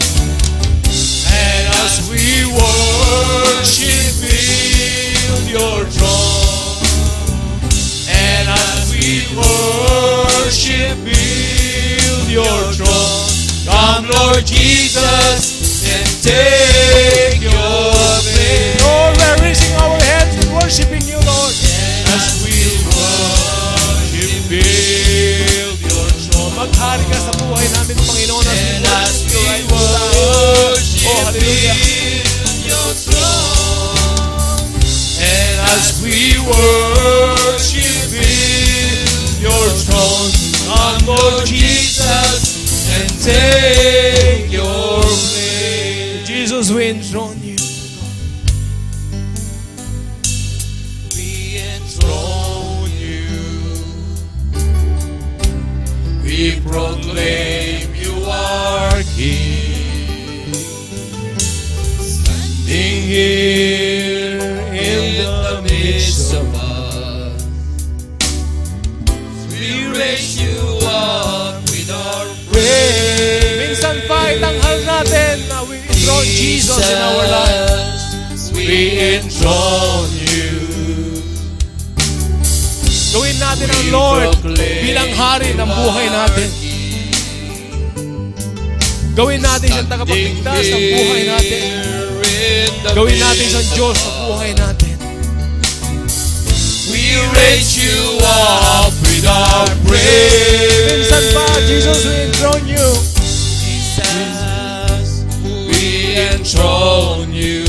And as we worship, build your throne. And as we worship, build your throne. Come, Lord Jesus, and take your place. Lord, we're raising our hands and worshiping you, Lord. As we worship, build your throne. Maghari ka sa buhay namin, Panginoon. And as we worship, build your throne. And as we worship, build your throne. Come, Lord Jesus, and take your place. Jesus, we enthrone you. We enthrone you. We proclaim you are King, standing here in the midst of us. We raise you up with our Jesus in our lives. we enthrone you. Gawin natin ang Lord bilang hari ng buhay natin. Gawin natin siyang tagapagligtas ng buhay natin. Gawin natin siyang Diyos sa buhay natin. We raise you up with our praise. Minsan pa, Jesus, we enthrone you. Jesus, we enthrone you.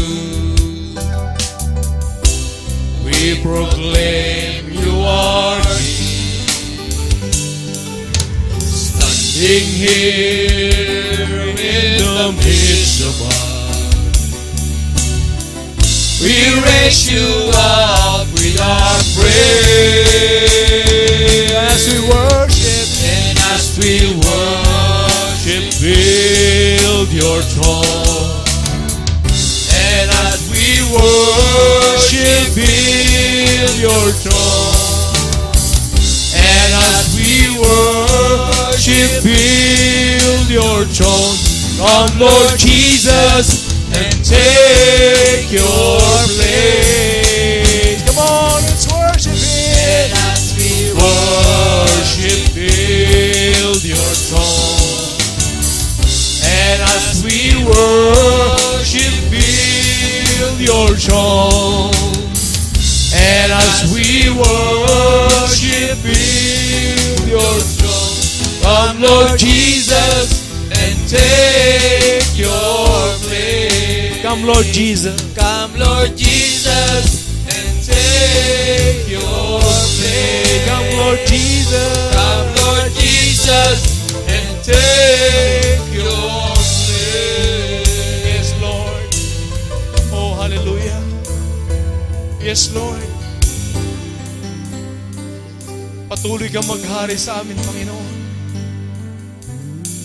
We proclaim you are King. Standing here in the midst of us, we raise you up with our praise. As we worship, And as we worship, build your throne. And as we worship, build your throne. And as we worship, build your throne. Come, Lord Jesus, and take your place. come on, let's worship Him. And as we worship, build your throne. And as we worship, build your throne. And as we worship, build your throne. Come, Lord Jesus, and take your place. Come, Lord Jesus. Come, Lord Jesus, and take your place. Come, Lord Jesus. Come, Lord Jesus, and take your place. Yes, Lord. Oh, hallelujah. Yes, Lord. Patuloy kang maghari sa amin, Panginoon.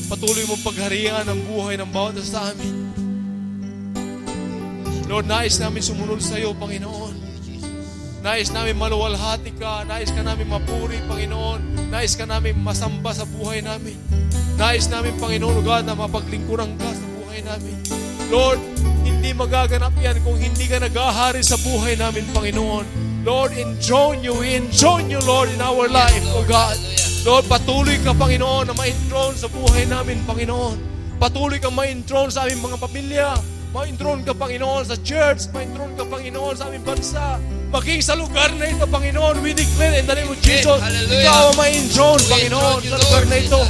Patuloy mong pagharian ang buhay ng bawat isa sa amin. Lord, nais namin sumunod sa iyo, Panginoon. Nais namin maluwalhati ka. Nais ka namin mapuri, Panginoon. Nais ka namin masamba sa buhay namin. Nais namin, Panginoon, God, na mapaglingkuran ka sa buhay namin. Lord, hindi magaganap yan kung hindi ka nag-ahari sa buhay namin, Panginoon. Lord, enjoy you. We enjoy you, Lord, in our life, O God. Lord, patuloy ka, Panginoon, na ma-enthrone sa buhay namin, Panginoon. Patuloy ka ma-enthrone sa aming mga pamilya. Ma-enthrone ka, Panginoon, sa church. Ma-enthrone ka, Panginoon, sa aming bansa. Maging sa lugar na ito, Panginoon, we declare in the name of Jesus, Hallelujah. ikaw ang ma-enthrone, Panginoon, sa lugar na ito.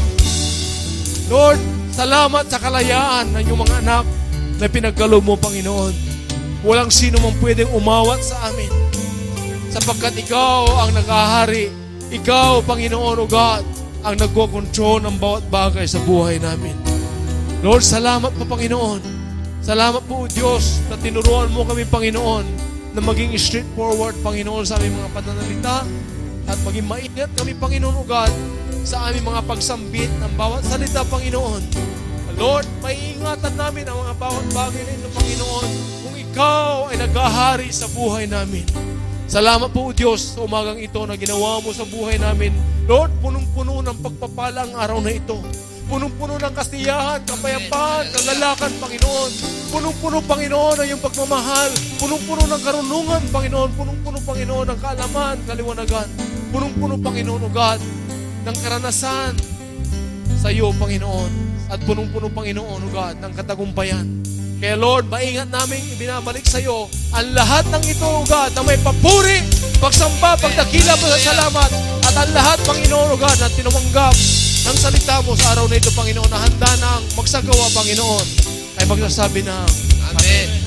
Lord, salamat sa kalayaan ng iyong mga anak na pinagkaloob mo, Panginoon. Walang sino mang pwedeng umawat sa amin. Sapagkat ikaw ang nag-ahari. Ikaw, Panginoon, O God, ang nagko-control ng bawat bagay sa buhay namin. Lord, salamat po, Panginoon. Salamat po, Diyos, na tinuruan mo kami, Panginoon, na maging straightforward, Panginoon, sa aming mga pananalita at maging maingat kami, Panginoon, O God, sa aming mga pagsambit ng bawat salita, Panginoon. Lord, maiingatan namin ang mga bawat bagay na ito, Panginoon, kung ikaw ay nag-ahari sa buhay namin. Salamat po, Diyos, sa umagang ito na ginawa mo sa buhay namin. Lord, punong-puno ng pagpapala ang araw na ito. Punong-puno ng kasiyahan, kapayapaan, kagalakan, Panginoon. Punong-puno, Panginoon, ng iyong pagmamahal. Punong-puno ng karunungan, Panginoon. Punong-puno, Panginoon, ng kaalaman, kaliwanagan. Punong-puno, Panginoon, O God, ng karanasan sa iyo, Panginoon. At punong-puno, Panginoon, O God, ng katagumpayan. Kaya Lord, maingat namin ibinabalik sa iyo ang lahat ng ito, O God, na may papuri, pagsamba, pagdakila, pasasalamat, at ang lahat, Panginoon, O God, na tinumanggap ng salita mo sa araw na ito, Panginoon, na handa nang magsagawa, Panginoon, ay magsasabi na, Amen.